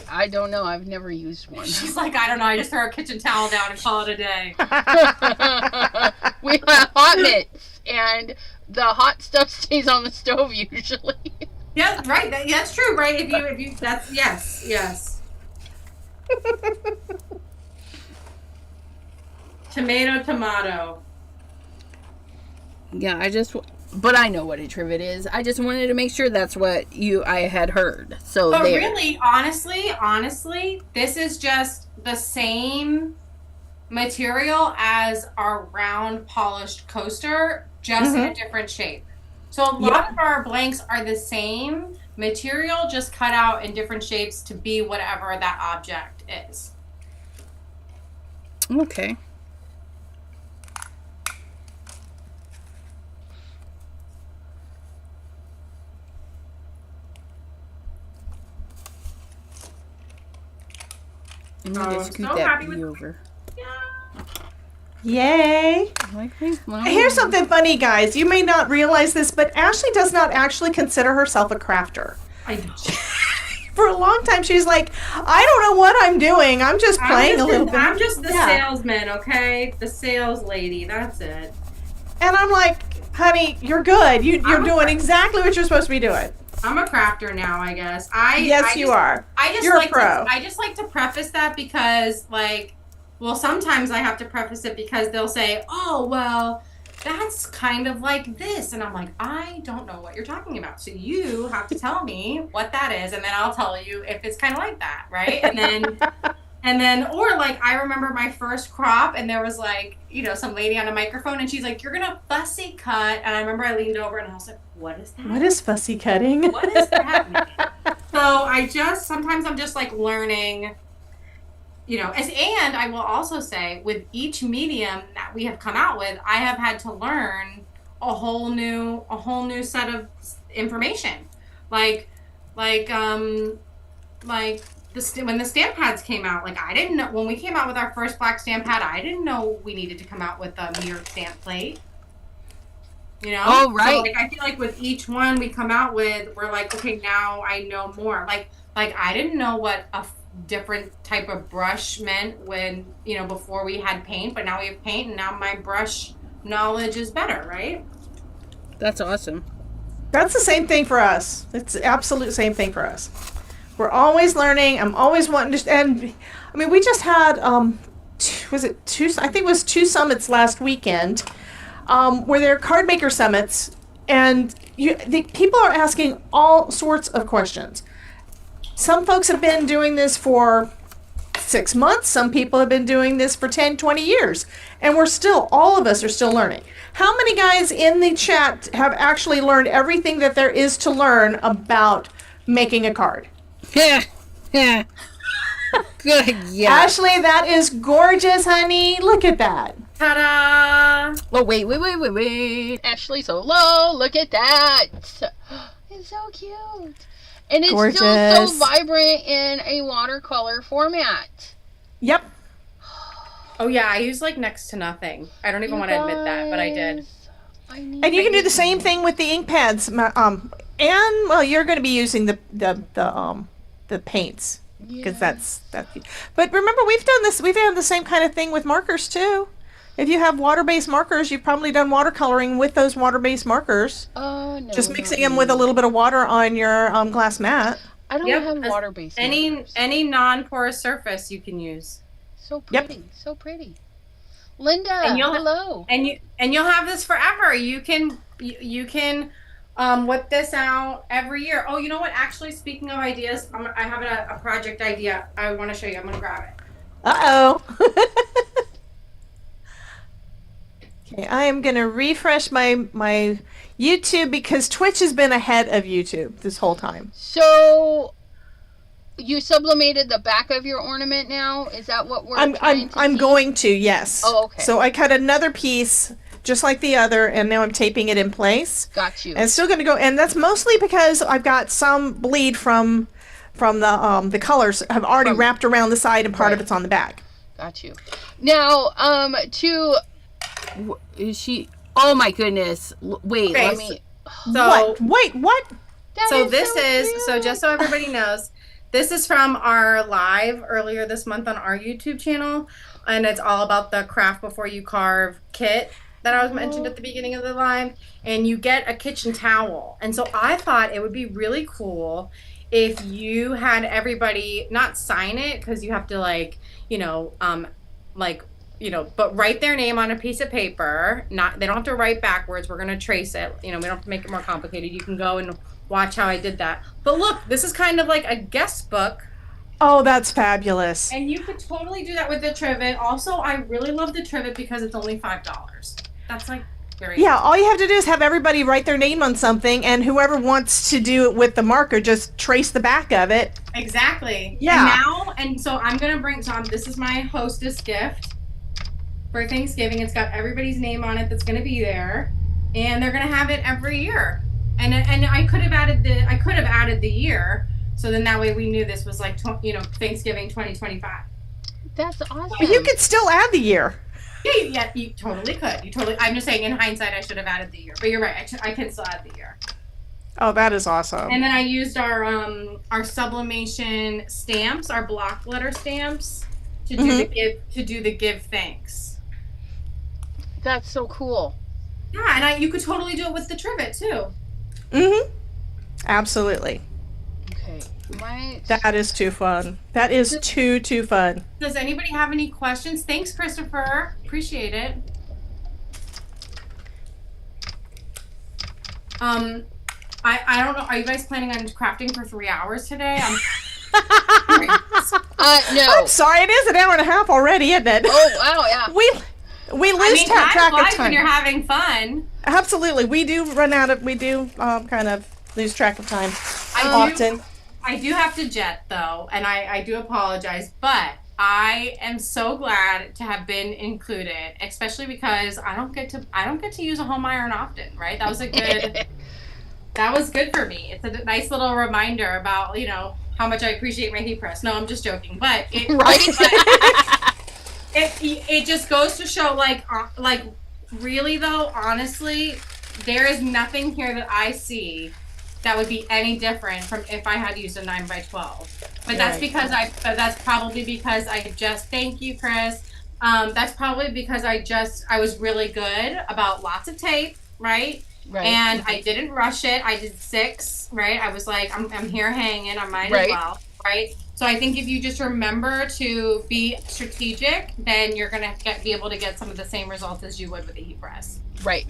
I don't know. I've never used one. She's like, I don't know. I just throw a kitchen towel down and call it a day. We have hot mitts, and the hot stuff stays on the stove usually. Yeah, right. That's true, right? If you, that's yes. Tomato. Yeah, but I know what a trivet is. I just wanted to make sure that's what I had heard. So But there. really, honestly, this is just the same material as our round polished coaster, just in a different shape. So a lot of our blanks are the same material, just cut out in different shapes to be whatever that object is. Okay. I'm Oh, gonna I'm scoot so that happy bee with- over. Yay. Here's something funny, guys. You may not realize this, but Ashley does not actually consider herself a crafter. I know. For a long time, she's like, I don't know what I'm doing. I'm just playing a little bit. I'm just the Yeah. salesman, okay? The sales lady. That's it. And I'm like, honey, you're good. You're doing exactly what you're supposed to be doing. I'm a crafter now, I guess. You are. You're a pro. I just like to preface that because, sometimes I have to preface it because they'll say, oh, well, that's kind of like this. And I'm like, I don't know what you're talking about. So you have to tell me what that is. And then I'll tell you if it's kind of like that, right? Or I remember my first crop and there was some lady on a microphone and she's like, you're going to fussy cut. And I remember I leaned over and I was like, what is that? What is fussy cutting? What is that mean? So sometimes I'm just learning, and I will also say with each medium that we have come out with, I have had to learn a whole new set of information. When the stamp pads came out, I didn't know, when we came out with our first black stamp pad, I didn't know we needed to come out with a mirrored stamp plate. Oh, right. So, I feel like with each one we come out with, we're like, okay, now I know more. I didn't know what a different type of brush meant when, before we had paint, but now we have paint and now my brush knowledge is better, right? That's awesome. That's the same thing for us. It's the absolute same thing for us. We're always learning. I'm always wanting to, and I mean, we just had, was it two? I think it was 2 summits last weekend, where they're card maker summits, and people are asking all sorts of questions. Some folks have been doing this for 6 months. Some people have been doing this for 10, 20 years. And all of us are still learning. How many guys in the chat have actually learned everything that there is to learn about making a card? Yeah. Good, yeah. Ashley, that is gorgeous, honey. Look at that. Ta-da! Oh, wait. Ashley Solo, look at that. It's so cute. And it's still Gorgeous. so vibrant in a watercolor format. Yep. Oh yeah, I use next to nothing. I don't even want to admit that, but I did. And you can do the same thing with the ink pads. And you're going to be using the paints because that's. But remember, we've done the same kind of thing with markers too. If you have water-based markers, you've probably done watercoloring with those water-based markers. Oh no! Just mixing them with a little bit of water on your glass mat. I don't have water-based. Any non-porous surface you can use. So pretty, so pretty. Linda, And hello. you'll have this forever. You can whip this out every year. Oh, you know what? Actually, speaking of ideas, I have a project idea I want to show you. I'm gonna grab it. Uh-oh. Okay, I am gonna refresh my YouTube because Twitch has been ahead of YouTube this whole time. So you sublimated the back of your ornament now? Is that what we're I'm going to, yes. Oh, okay. So I cut another piece just like the other, and now I'm taping it in place. Got you. And it's still going to go, and that's mostly because I've got some bleed from the colors have already wrapped around the side, and part of it's on the back. Got you. Now, Is she? Oh my goodness! Wait, Okay, let me. So What? so just so everybody knows, this is from our live earlier this month on our YouTube channel, and it's all about the craft before you carve kit that I was mentioned at the beginning of the live, and you get a kitchen towel. And so I thought it would be really cool if you had everybody not sign it, because you have to but write their name on a piece of paper. They don't have to write backwards. We're gonna trace it. We don't have to make it more complicated. You can go and watch how I did that. But look, this is kind of like a guest book. Oh, that's fabulous. And you could totally do that with the trivet. Also, I really love the trivet because it's only $5. That's like very Yeah, all you have to do is have everybody write their name on something, and whoever wants to do it with the marker, just trace the back of it. Exactly. Yeah. And so I'm gonna bring. This is my hostess gift for Thanksgiving. It's got everybody's name on it that's gonna be there, and they're gonna have it every year. And I could have added the year, so then that way we knew this was like Thanksgiving 2025. That's awesome. But you could still add the year. Yeah, you totally could. I'm just saying, in hindsight, I should have added the year. But you're right. I can still add the year. Oh, that is awesome. And then I used our sublimation stamps, our block letter stamps, to do the give thanks. That's so cool. Yeah, and you could totally do it with the trivet too. Mm-hmm. Absolutely. Okay. That is too fun. That is too fun. Does anybody have any questions? Thanks, Christopher. Appreciate it. I don't know. Are you guys planning on crafting for 3 hours today? No. I'm sorry, it is an hour and a half already, isn't it? Oh wow, yeah. We lose track of time when you're having fun. Absolutely, we do kind of lose track of time often. I do have to jet though, and I do apologize, but I am so glad to have been included, especially because I don't get to use a home iron often, right? That was good for me. It's a nice little reminder about how much I appreciate my heat press. No, I'm just joking, but it just goes to show like really though, honestly, there is nothing here that I see that would be any different from if I had used a 9x12. But that's probably because I just, thank you, Chris. That's probably because I was really good about lots of tape, right? Right. And I didn't rush it. I did 6, right? I was like, I'm here hanging. I might as well, right? So I think if you just remember to be strategic, then you're gonna be able to get some of the same results as you would with a heat press. Right.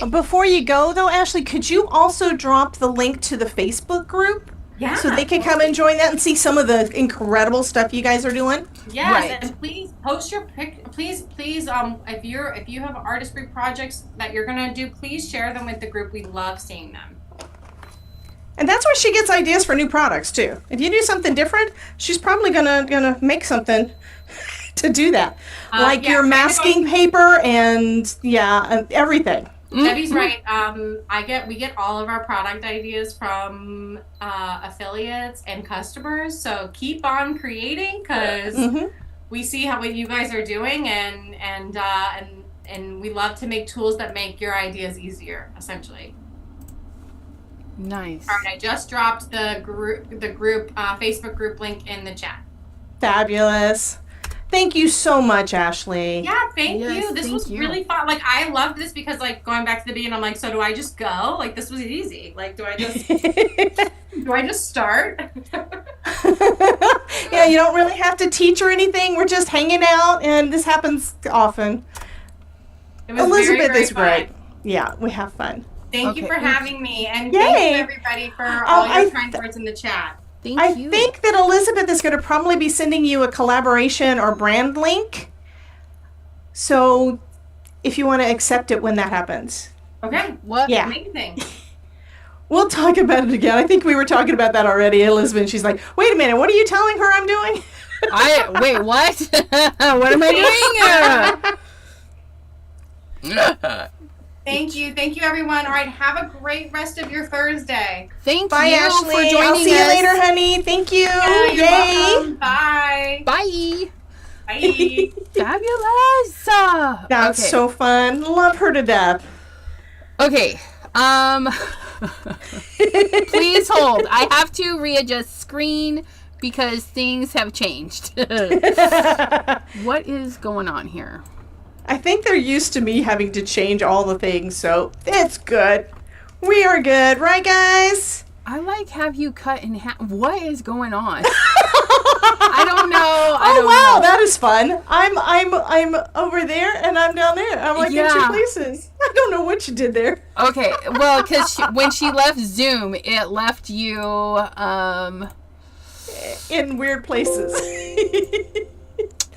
Before you go, though, Ashley, could you also drop the link to the Facebook group? Yeah. So they can come and join that and see some of the incredible stuff you guys are doing? Yes, Right. and please post your pic. Please, if you have Artesprix projects that you're gonna do, please share them with the group. We love seeing them. And that's where she gets ideas for new products, too. If you do something different, she's probably gonna make something to do that. Like your masking paper and everything. Debbie's right. We get all of our product ideas from affiliates and customers. So keep on creating, because we see what you guys are doing, and we love to make tools that make your ideas easier, essentially. Nice. All right, I just dropped the group Facebook group link in the chat. Fabulous. Thank you so much, Ashley. Yeah, thank you. This was really fun. Like, I loved this because, like, going back to the beginning, I'm like, so do I just go? Like, this was easy. Like, do I just start? Yeah, you don't really have to teach or anything. We're just hanging out, and this happens often. It was Elizabeth very, very is great. fun. Yeah, we have fun. Thank you Okay. for having me, and Yay. thank you everybody for all your I kind words in the chat. Thank I you. think that Elizabeth is going to probably be sending you a collaboration or brand link. So if you want to accept it when that happens. Okay. What? Yeah. Amazing. We'll talk about it again. I think we were talking about that already, Elizabeth. She's like, wait a minute, what are you telling her I'm doing? Wait, what? What am I doing? Thank you. Thank you, everyone. All right. Have a great rest of your Thursday. Thank Bye, you Ashley. for joining I'll see you us. later, honey. Thank you. Yeah, you're Yay. welcome. Bye. Bye. Bye. Fabulous. That's Okay. so fun. Love her to death. Okay. Please hold. I have to readjust screen because things have changed. What is going on here? I think they're used to me having to change all the things, so it's good. We are good, right, guys? I have you cut in half. What is going on? I don't know. I don't wow, know. that is fun. I'm over there and I'm down there. I'm like in Yeah. two places. I don't know what you did there. Okay, well, because when she left Zoom, it left you, In weird places.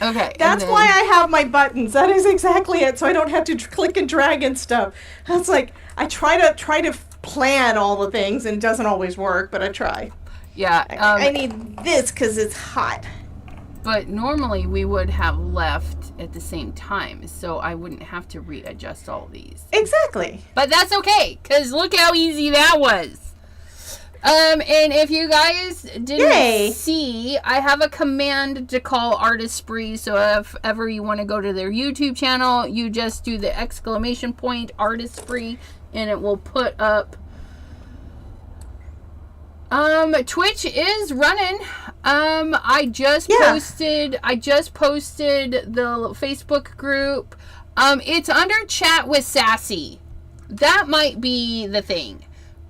okay. That's why I have my buttons. That is exactly it. So I don't have to click and drag and stuff. That's like I try to plan all the things and it doesn't always work, but I try. Yeah. I need this because it's hot. But normally we would have left at the same time, so I wouldn't have to readjust all these. Exactly. But that's okay, because look how easy that was. And if you guys didn't Yay. see, I have a command to call Artesprix, so if ever you want to go to their YouTube channel, you just do the exclamation point Artesprix, and it will put up. Twitch is running. I just posted the Facebook group. It's under Chat with Sassy. That might be the thing.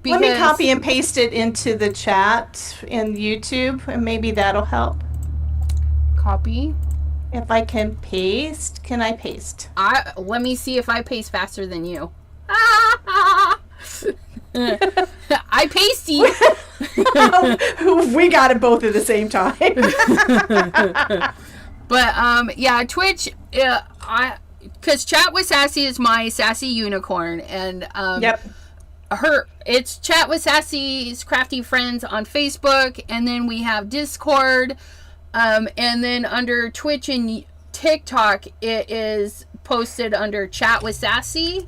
Let me copy and paste it into the chat in YouTube, and maybe that'll help. Copy. If I can paste, can I paste? Let me see if I paste faster than you. I pasted. We got it both at the same time. But yeah, Twitch. Because Chat with Sassy is my sassy unicorn, and Yep. It's Chat with Sassy's Crafty Friends on Facebook, and then we have Discord, and then under Twitch and TikTok it is posted under Chat with Sassy.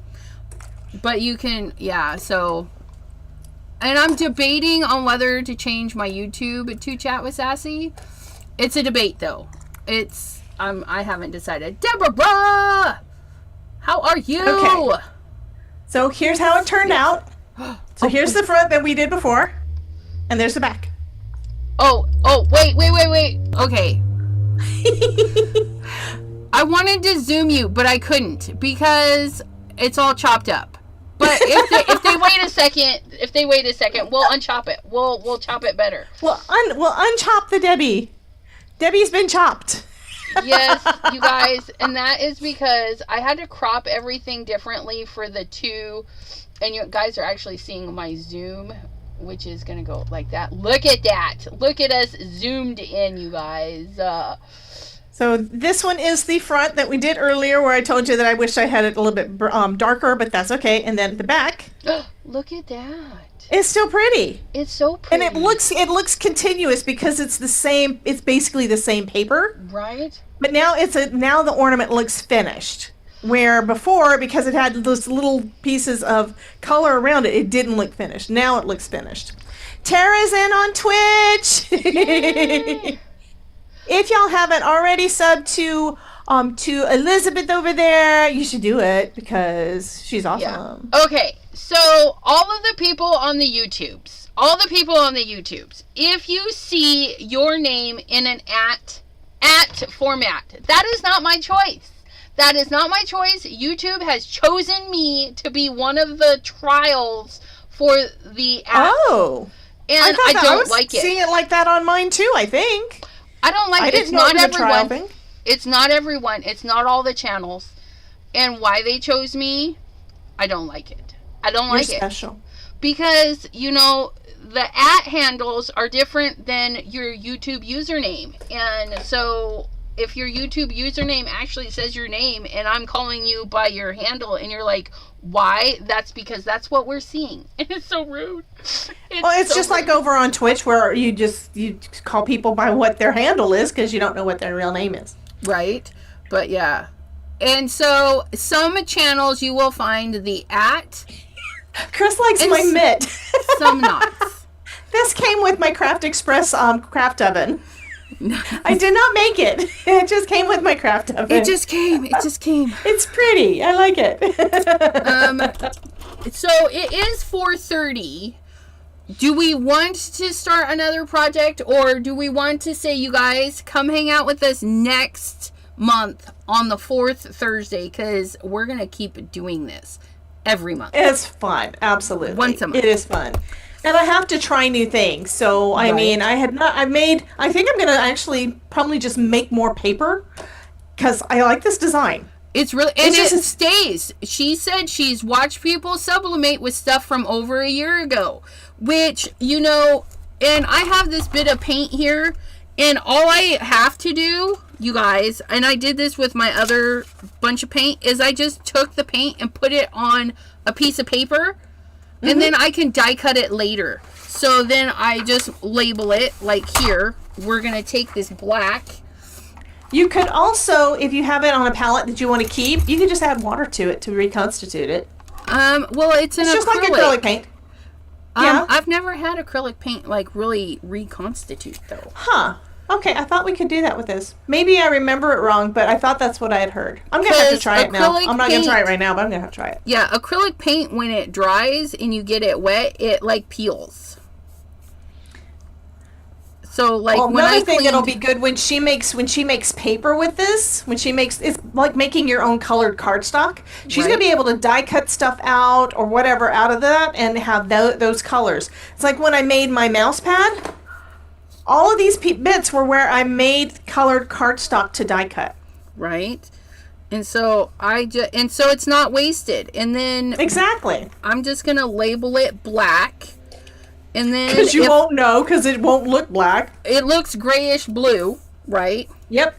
But you can, so, and I'm debating on whether to change my YouTube to Chat with Sassy. It's a debate though. I haven't decided. Deborah, how are you? Okay. So here's how it turned out. So here's the front that we did before, and there's the back. Oh, wait. Okay. I wanted to zoom you, but I couldn't because it's all chopped up. But if they wait a second, we'll unchop it. We'll chop it better. We'll unchop the Debbie. Debbie's been chopped. Yes, you guys, and that is because I had to crop everything differently for the two. And you guys are actually seeing my zoom, which is going to go like that. Look at that. Look at us zoomed in, you guys. So this one is the front that we did earlier where I told you that I wish I had it a little bit darker, but that's okay. And then the back. Look at that. It's still pretty. It's so pretty. And it looks continuous because it's the same, it's basically the same paper. Right? But now now the ornament looks finished. Where before, because it had those little pieces of color around it, it didn't look finished. Now it looks finished. Tara's in on Twitch. If y'all haven't already subbed to Elizabeth over there, you should do it because she's awesome. Yeah. Okay, so all the people on the YouTubes, if you see your name in an at format, that is not my choice. That is not my choice. YouTube has chosen me to be one of the trials for the app. Oh. And I don't like it. Seeing it like that on mine too, I think. I don't like I it. didn't It's know it not was a trial everyone. thing. It's not everyone. It's not all the channels. And why they chose me, I don't like it. I don't like You're it. special. Because, you know, the @ handles are different than your YouTube username. And so if your YouTube username actually says your name and I'm calling you by your handle and you're like, why? That's because that's what we're seeing. And it's so rude. Well, it's so just rude. like over on Twitch where you call people by what their handle is because you don't know what their real name is. Right? But yeah. And so some channels you will find the @ Chris likes And my mitt. some not. This came with my Craft Express craft oven. I did not make it. It just came with my craft oven. It just came. It just came. It's pretty. I like it. So it is 4:30. Do we want to start another project, or do we want to say, you guys, come hang out with us next month on the 4th Thursday? Because we're going to keep doing this every month. It's fun. Absolutely. Once a month. It is fun. And I have to try new things. So, I Right. mean, I think I'm going to actually probably just make more paper because I like this design. It's really, and It's it just- stays. She said she's watched people sublimate with stuff from over a year ago, which, you know, and I have this bit of paint here, and all I have to do, you guys, and I did this with my other bunch of paint, is I just took the paint and put it on a piece of paper, and then I can die cut it later. So then I just label it, like here, we're going to take this black. You could also, if you have it on a palette that you want to keep, you can just add water to it to reconstitute it. Well, it's an It's just like acrylic paint. Yeah. I've never had acrylic paint like really reconstitute though. Huh. Okay, I thought we could do that with this. Maybe I remember it wrong, but I thought that's what I had heard. I'm going to have to 'Cause try it now. acrylic I'm not going to try it paint- right now, but I'm going to have to try it. Yeah, acrylic paint when it dries and you get it wet, it like peels. So like Well, when another I thing cleaned, that'll be good when she makes paper with this, it's like making your own colored cardstock. She's Right. gonna be able to die cut stuff out or whatever out of that and have those colors. It's like when I made my mouse pad. All of these bits were where I made colored cardstock to die cut. right? And so so it's not wasted. And then Exactly, I'm just gonna label it black. And then because you if won't know because it won't look black. it looks grayish blue, right? Yep.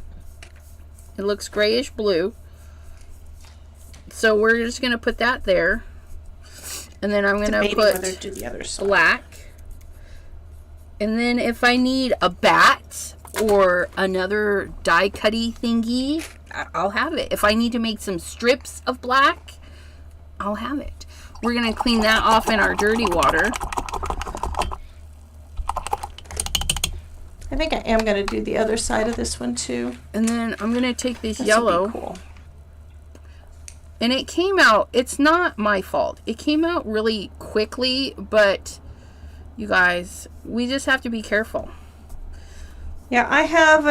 It looks grayish blue. So we're just going to put that there. And then I'm going to Debating whether to put do the other side. black. And then if I need a bat or another die cutty thingy, I'll have it. If I need to make some strips of black, I'll have it. We're going to clean that off in our dirty water. I think I am going to do the other side of this one too. And then I'm going to take this This will be yellow. cool. And it came out, it's not my fault. It came out really quickly, but you guys, we just have to be careful. Yeah, I have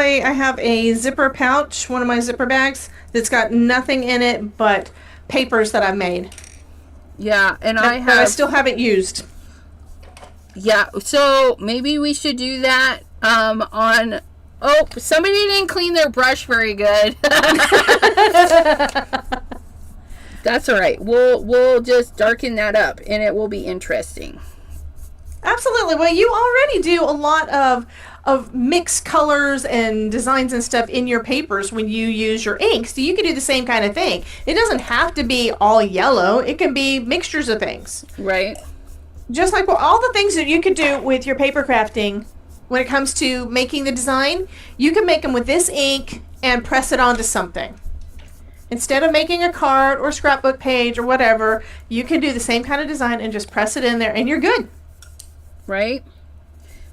a zipper pouch, one of my zipper bags that's got nothing in it but papers that I've made. Yeah, and That I still haven't used. yeah, so maybe we should do that on, oh, somebody didn't clean their brush very good. That's all right. We'll just darken that up and it will be interesting. Absolutely. Well, you already do a lot of mixed colors and designs and stuff in your papers when you use your ink. So you can do the same kind of thing. It doesn't have to be all yellow. It can be mixtures of things. Right? Just like all the things that you could do with your paper crafting when it comes to making the design, you can make them with this ink and press it onto something. Instead of making a card or scrapbook page or whatever, you can do the same kind of design and just press it in there and you're good. Right?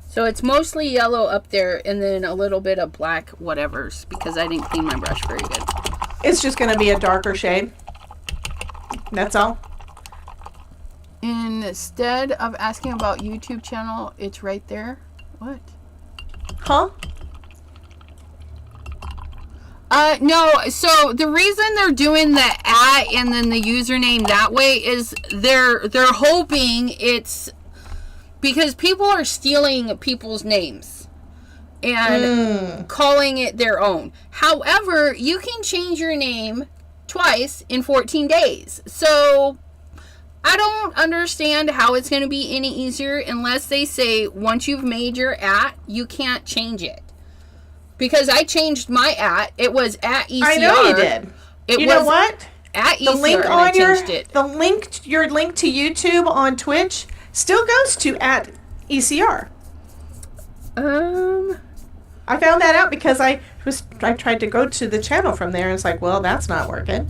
So it's mostly yellow up there and then a little bit of black whatevers because I didn't clean my brush very good. It's just going to be a darker shade. That's all. Instead of asking about YouTube channel, it's right there. What? Huh? No, so the reason they're doing the @ and then the username that way is they're hoping it's because people are stealing people's names. and calling it their own. However, you can change your name twice in 14 days. So I don't understand how it's going to be any easier unless they say once you've made your you can't change it. Because I changed my it was at ECR. I know you did. You know what? At ECR, the link and on I changed it. your link to YouTube on Twitch still goes to at ECR. I found that out because I tried to go to the channel from there, and it's like, well, that's not working.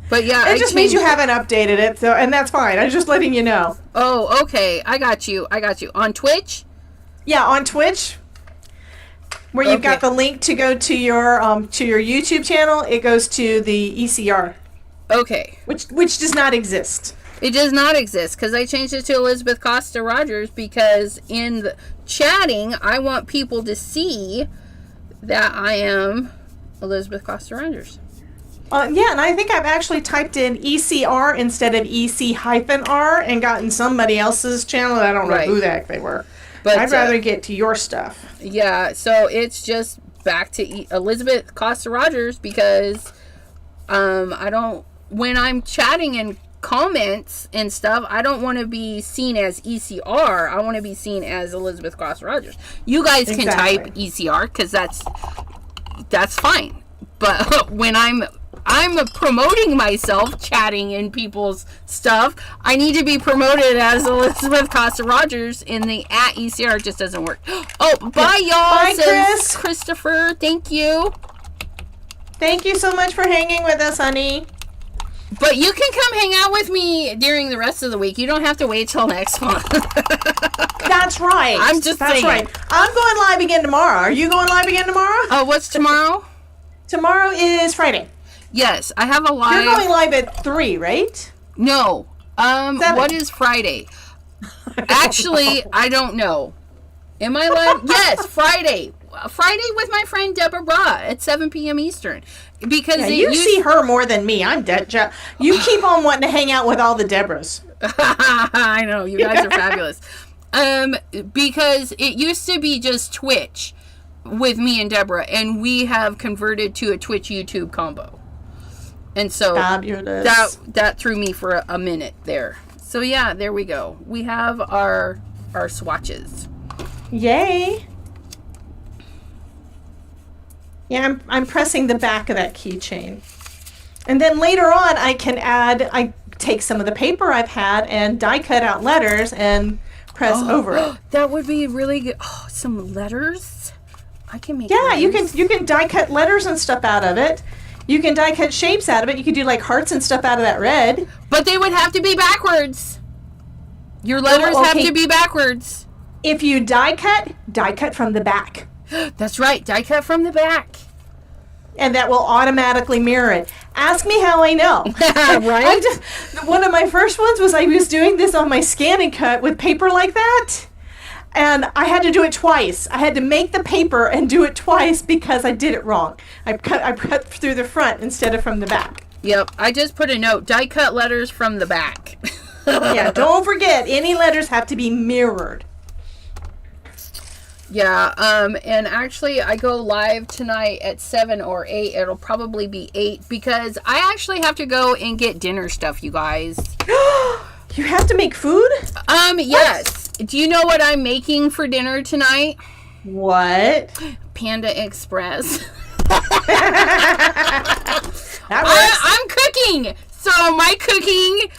But yeah, it just means you haven't updated it, so, and that's fine. I'm just letting you know. Oh, okay. I got you. On Twitch? Yeah, on Twitch, where you've got the link to go to your YouTube channel, it goes to the ECR. Okay. Which does not exist. It does not exist because I changed it to Elizabeth Costa-Rogers because in the chatting, I want people to see that I am Elizabeth Costa-Rogers. Yeah, and I think I've actually typed in ECR instead of EC-R and gotten somebody else's channel. I don't know who the heck they were. But I'd rather get to your stuff. Yeah, so it's just back to Elizabeth Costa-Rogers because when I'm chatting in comments and stuff, I don't want to be seen as ECR. I want to be seen as Elizabeth Costa-Rogers. You guys can type ECR because that's fine. But when I'm promoting myself, chatting in people's stuff, I need to be promoted as Elizabeth Costa-Rogers in the at ECR. It just doesn't work. Oh, bye, y'all. Bye, Chris. Christopher, thank you. Thank you so much for hanging with us, honey. But you can come hang out with me during the rest of the week. You don't have to wait till next month. That's right. I'm just saying. That's right. I'm going live again tomorrow. Are you going live again tomorrow? Oh, what's tomorrow? Tomorrow is Friday. Yes, I have a live. You're going live at 3, right? No. 7. What is Friday? Actually, I don't know. Am I live? Yes, Friday. Friday with my friend Deborah at 7 p.m. Eastern. Because you see her more than me. I'm dead. You keep on wanting to hang out with all the Deborahs. I know. You guys are fabulous. Because it used to be just Twitch with me and Deborah, and we have converted to a Twitch YouTube combo. And so fabulous. That threw me for a minute there. So yeah, there we go. We have our swatches. Yay. Yeah, I'm pressing the back of that keychain. And then later on I take some of the paper I've had and die cut out letters and press over it. That would be really good. Oh, some letters? I can make letters. you can die cut letters and stuff out of it. You can die cut shapes out of it. You could do like hearts and stuff out of that red. But they would have to be backwards. Your letters have to be backwards. If you die cut from the back. That's right, die cut from the back. And that will automatically mirror it. Ask me how I know. Right? One of my first ones was I was doing this on my scan and cut with paper like that. And I had to do it twice. I had to make the paper and do it twice because I did it wrong. I cut through the front instead of from the back. Yep, I just put a note. Die cut letters from the back. Yeah, don't forget, any letters have to be mirrored. Yeah, and actually I go live tonight at 7 or 8. It'll probably be 8 because I actually have to go and get dinner stuff, you guys. You have to make food? Yes. Do you know what I'm making for dinner tonight? What? Panda Express. I'm cooking. So my cooking,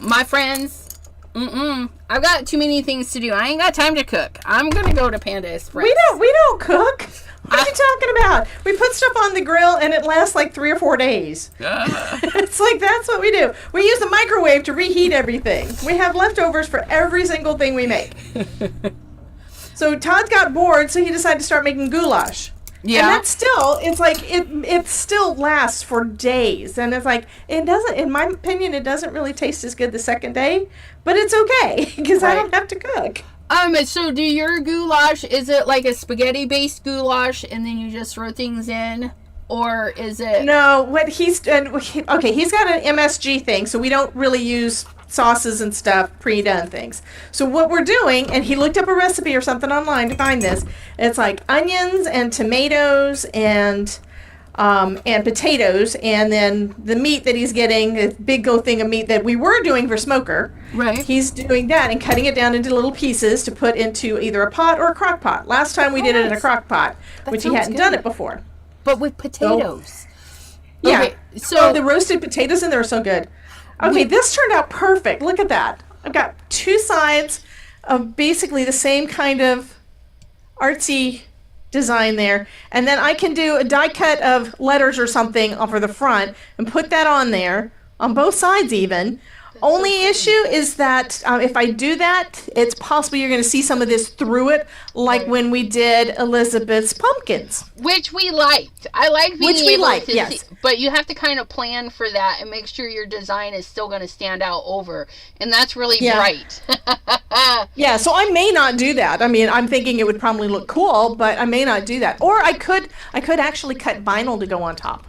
my friends, I've got too many things to do. I ain't got time to cook. I'm gonna go to Panda Express. We don't cook. What are you talking about? We put stuff on the grill and it lasts like 3 or 4 days. It's like that's what we do. We use the microwave to reheat everything. We have leftovers for every single thing we make. So Todd got bored, so he decided to start making goulash. Yeah. And that's still, it's like, it still lasts for days. And it's like, it doesn't, in my opinion, it doesn't really taste as good the second day. But it's okay, because I don't have to cook. So do your goulash, is it like a spaghetti-based goulash, and then you just throw things in? Or is it... No, what he's got an MSG thing, so we don't really use sauces and stuff, pre-done things. So what we're doing, and he looked up a recipe or something online to find this. It's like onions and tomatoes and potatoes, and then the meat that he's getting, a big old thing of meat that we were doing for smoker. Right. He's doing that and cutting it down into little pieces to put into either a pot or a crock pot. Last time we did it in a crock pot, which he sounds hadn't good. done it before. But with potatoes. Yeah. Okay, so the roasted potatoes in there are so good. Okay, this turned out perfect. Look at that. I've got two sides of basically the same kind of artsy design there. And then I can do a die cut of letters or something over the front and put that on there, on both sides even. Only issue is that if I do that, it's possible you're going to see some of this through it, like when we did Elizabeth's pumpkins. Which we liked. I like being Which we able liked, to yes. see, but you have to kind of plan for that and make sure your design is still going to stand out over. And that's really bright. Yeah, so I may not do that. I mean, I'm thinking it would probably look cool, but I may not do that. Or I could actually cut vinyl to go on top.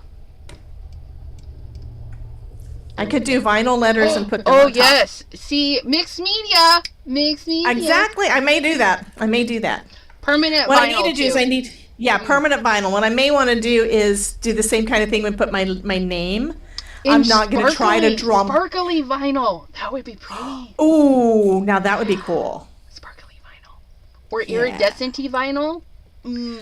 I could do vinyl letters and put them on top. Yes. See, mixed media. Exactly. I may do that. Permanent What vinyl I need to do is permanent vinyl. What I may want to do is do the same kind of thing and put my name. I'm not going to try to draw. Sparkly vinyl. That would be pretty. Ooh, now that would be cool. Sparkly vinyl. Or iridescent-y vinyl.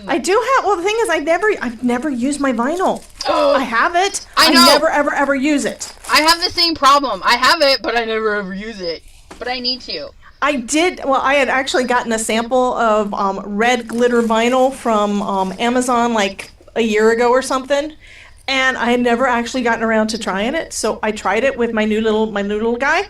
I do have. Well, the thing is, I've never used my vinyl. Oh, I have it. I know. never ever use it. I have the same problem. I have it, but I never ever use it. But I need to. I did. Well, I had actually gotten a sample of red glitter vinyl from Amazon like a year ago or something, and I had never actually gotten around to trying it. So I tried it with my new little guy,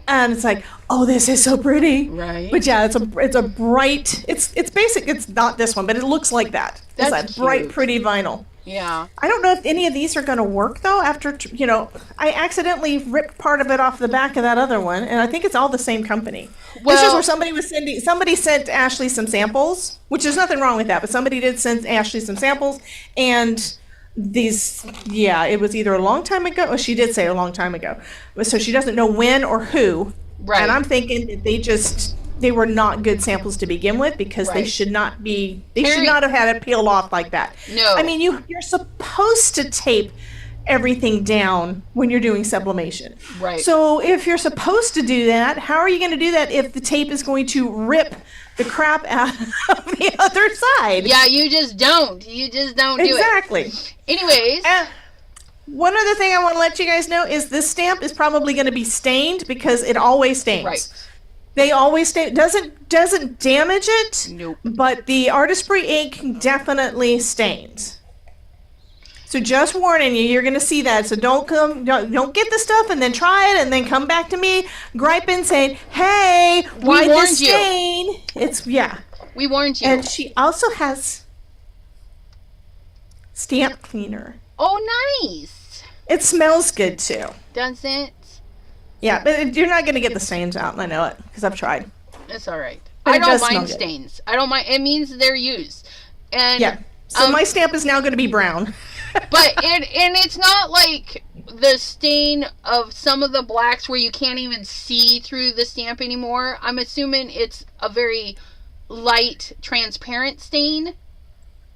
and it's like, oh, this is so pretty. Right. But yeah, it's a bright. It's basic. It's not this one, but it looks like that. That's it's that bright, cute. pretty vinyl. Yeah. I don't know if any of these are going to work though. After I accidentally ripped part of it off the back of that other one, and I think it's all the same company. This is where somebody sent Ashley some samples, which there's nothing wrong with that, but somebody did send Ashley some samples, and these, it was either a long time ago, or she did say a long time ago, so she doesn't know when or who. Right. And I'm thinking that they were not good samples to begin with, because they should not have had it peeled off like that. No. I mean, you're supposed to tape everything down when you're doing sublimation. Right. So if you're supposed to do that, how are you going to do that if the tape is going to rip the crap out of the other side? Yeah, you just don't do it. Exactly. Anyways. One other thing I want to let you guys know is this stamp is probably going to be stained, because it always stains. Right. They always stain. Doesn't damage it. Nope. But the Artesprix ink definitely stains. So just warning you, you're going to see that. So don't get the stuff and then try it and then come back to me griping, saying, "Hey, why this stain?" We warned you. And she also has stamp cleaner. Oh, nice. It smells good too. Does it? Yeah, but you're not going to get the stains out, and I know it because I've tried. It's all right. But I it don't does smell mind good. stains. I don't mind. It means they're used. And Yeah. So my stamp is now going to be brown. but it's not like the stain of some of the blacks where you can't even see through the stamp anymore. I'm assuming it's a very light, transparent stain.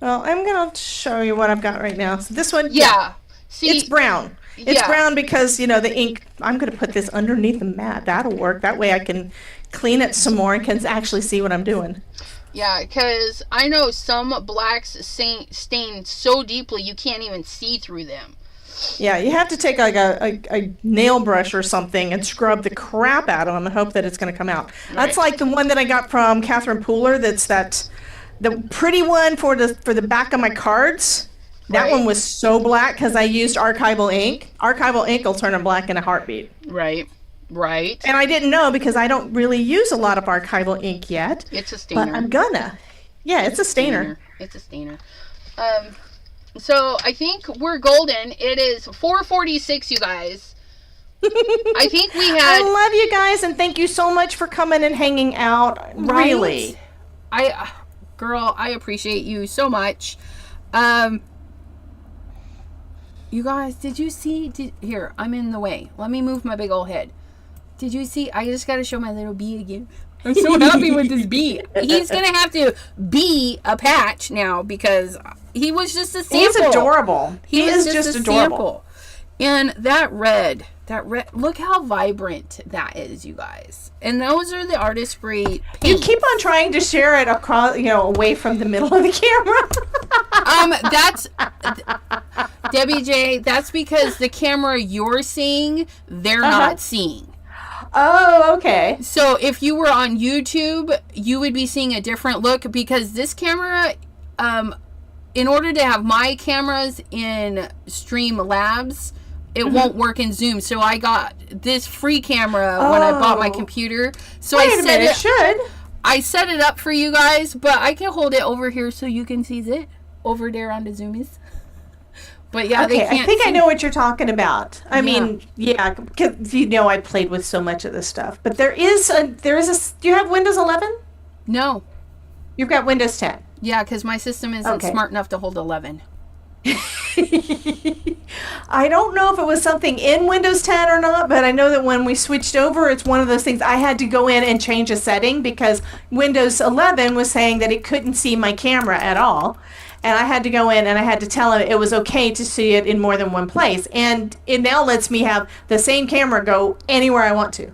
Well, I'm going to show you what I've got right now. So this one, Yeah. See, it's brown. It's yeah. brown because, the ink, I'm going to put this underneath the mat. That'll work. That way I can clean it some more and can actually see what I'm doing. Yeah, because I know some blacks stain so deeply you can't even see through them. Yeah, you have to take like a nail brush or something and scrub the crap out of them and hope that it's going to come out. That's like the one that I got from Catherine Pooler. That's the pretty one for the back of my cards. That one was so black because I used archival ink. Archival ink will turn them black in a heartbeat. Right. And I didn't know because I don't really use a lot of archival ink yet. It's a stainer. But I'm gonna. Yeah, it's a stainer. It's a stainer. So I think we're golden. It is 4:46, you guys. I think we had. I love you guys and thank you so much for coming and hanging out. Right? Really. I appreciate you so much. You guys, did you see? Here, I'm in the way. Let me move my big old head. Did you see? I just got to show my little bee again. I'm so happy with this bee. He's going to have to be a patch now because he was just a sample. He's adorable. He is just adorable. Sample. And that red, look how vibrant that is, you guys. And those are the Artesprix paints. You keep on trying to share it across, away from the middle of the camera. That's Debbie J. That's because the camera you're seeing, they're not seeing. Oh, okay. So if you were on YouTube, you would be seeing a different look because this camera, in order to have my cameras in Streamlabs, it won't work in Zoom. So I got this free camera when I bought my computer. So I set it up for you guys, but I can hold it over here so you can see it over there on the Zoomies. But yeah, okay, they can't. I think I know what you're talking about. I mean, yeah, because I played with so much of this stuff. But there is a. Do you have Windows 11? No. You've got Windows 10. Yeah, because my system isn't smart enough to hold 11. I don't know if it was something in Windows 10 or not, but I know that when we switched over, it's one of those things I had to go in and change a setting because Windows 11 was saying that it couldn't see my camera at all. And I had to go in and I had to tell it was okay to see it in more than one place. And it now lets me have the same camera go anywhere I want to.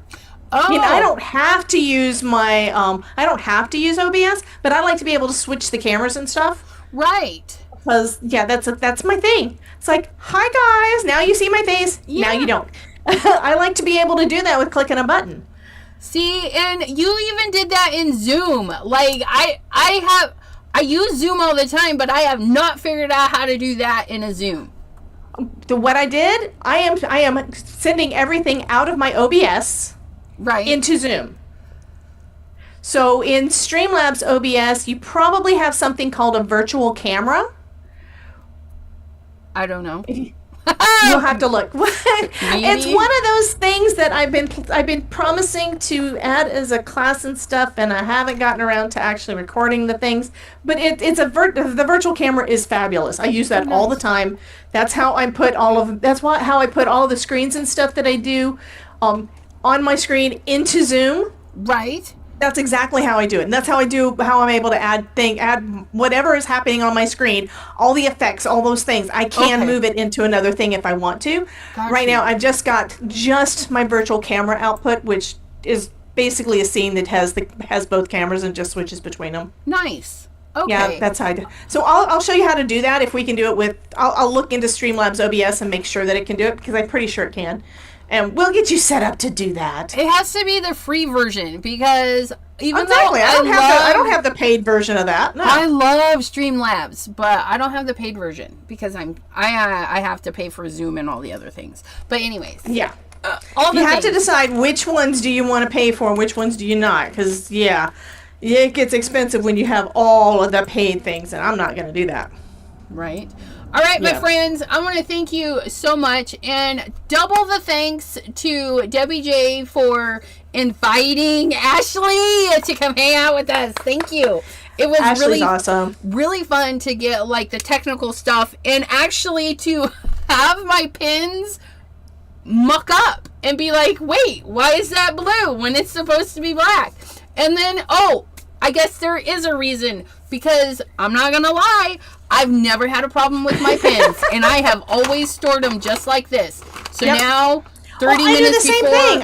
Oh. I mean, I don't have to use I don't have to use OBS, but I like to be able to switch the cameras and stuff. Right. Because, that's my thing. It's like, hi guys, now you see my face, now you don't. I like to be able to do that with clicking a button. See, and you even did that in Zoom. Like, I use Zoom all the time, but I have not figured out how to do that in a Zoom. What I did, I am sending everything out of my OBS into Zoom. So in Streamlabs OBS, you probably have something called a virtual camera. I don't know. You'll have to look. It's one of those things that I've been promising to add as a class and stuff, and I haven't gotten around to actually recording the things. But the virtual camera is fabulous. I use that all the time. That's how I put how I put all of the screens and stuff that I do on my screen into Zoom. Right. That's exactly how I do it. And that's how I'm able to add whatever is happening on my screen, all the effects, all those things. I can move it into another thing if I want to. Gotcha. Right now, I've just got my virtual camera output, which is basically a scene that has both cameras and just switches between them. Nice. Okay. Yeah, that's how I do. So I'll show you how to do that if we can do it with. I'll look into Streamlabs OBS and make sure that it can do it because I'm pretty sure it can. And we'll get you set up to do that. It has to be the free version because even though I don't have the paid version of that. No. I love Streamlabs, but I don't have the paid version because I have to pay for Zoom and all the other things. But anyways, yeah, all the you have things. to decide which ones do you want to pay for and which ones do you not. Because it gets expensive when you have all of the paid things, and I'm not going to do that. Right. All right, my friends, I want to thank you so much, and double the thanks to Debbie J for inviting Ashley to come hang out with us. Thank you. It was Ashley's awesome. Really fun to get like the technical stuff and actually to have my pins muck up and be like, wait, why is that blue when it's supposed to be black? And then, I guess there is a reason because I'm not going to lie. I've never had a problem with my pins, and I have always stored them just like this. So now, 30 minutes before, I do the same thing.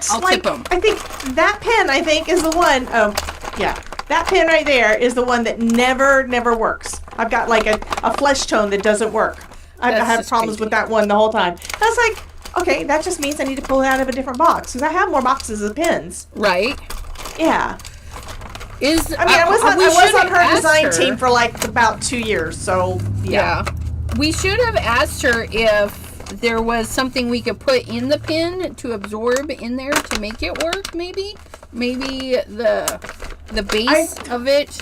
I'll tip them. I think that pin, is the one. Oh, yeah. That pin right there is the one that never works. I've got like a flesh tone that doesn't work. I've had problems with that one the whole time. I was like, okay, that just means I need to pull it out of a different box because I have more boxes of pins. Right. Yeah. I was on her design team for like about 2 years, so yeah. We should have asked her if there was something we could put in the pin to absorb in there to make it work, maybe the base of it.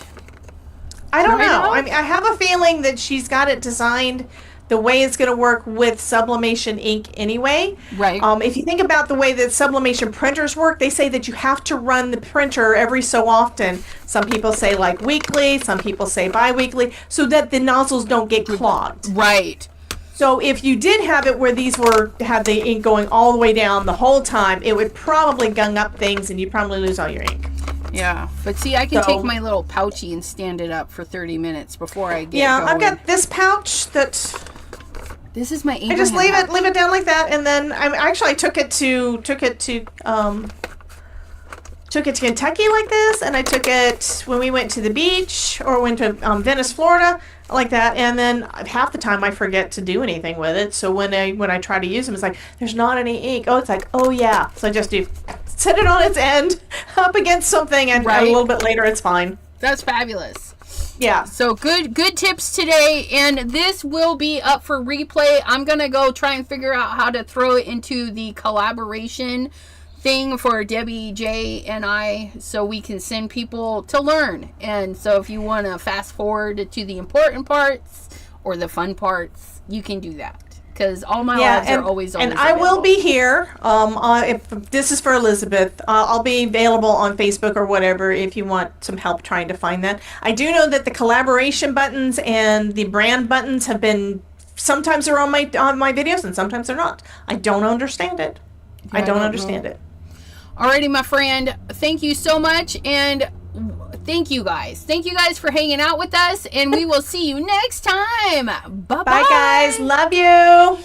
I don't know. I mean, I have a feeling that she's got it designed the way it's going to work with sublimation ink anyway. Right. If you think about the way that sublimation printers work, they say that you have to run the printer every so often. Some people say like weekly, some people say bi-weekly, so that the nozzles don't get clogged. Right. So if you did have it where these had the ink going all the way down the whole time, it would probably gung up things and you'd probably lose all your ink. Yeah, but see, I can take my little pouchy and stand it up for 30 minutes before I get going. I've got this pouch that... This is my Abraham I just leave pouch. it down like that, and then I took it to Kentucky like this, and I took it when we went to the beach or went to Venice, Florida, like that. And then half the time I forget to do anything with it. So when I try to use them, it's like there's not any ink. Oh, it's like, oh yeah. So I just do set it on its end up against something, and a little bit later it's fine. That's fabulous. Yeah. So good tips today, and this will be up for replay. I'm gonna go try and figure out how to throw it into the collaboration thing for Debbie, Jay, and I, so we can send people to learn. And so if you want to fast forward to the important parts or the fun parts, you can do that. Because all my lives are always and I will be here. If this is for Elizabeth, I'll be available on Facebook or whatever if you want some help trying to find that. I do know that the collaboration buttons and the brand buttons have been, sometimes they're on my videos and sometimes they're not. I don't understand it. I don't understand it. Alrighty, my friend. Thank you so much, and thank you guys. Thank you guys for hanging out with us, and we will see you next time. Bye-bye. Bye, guys. Love you.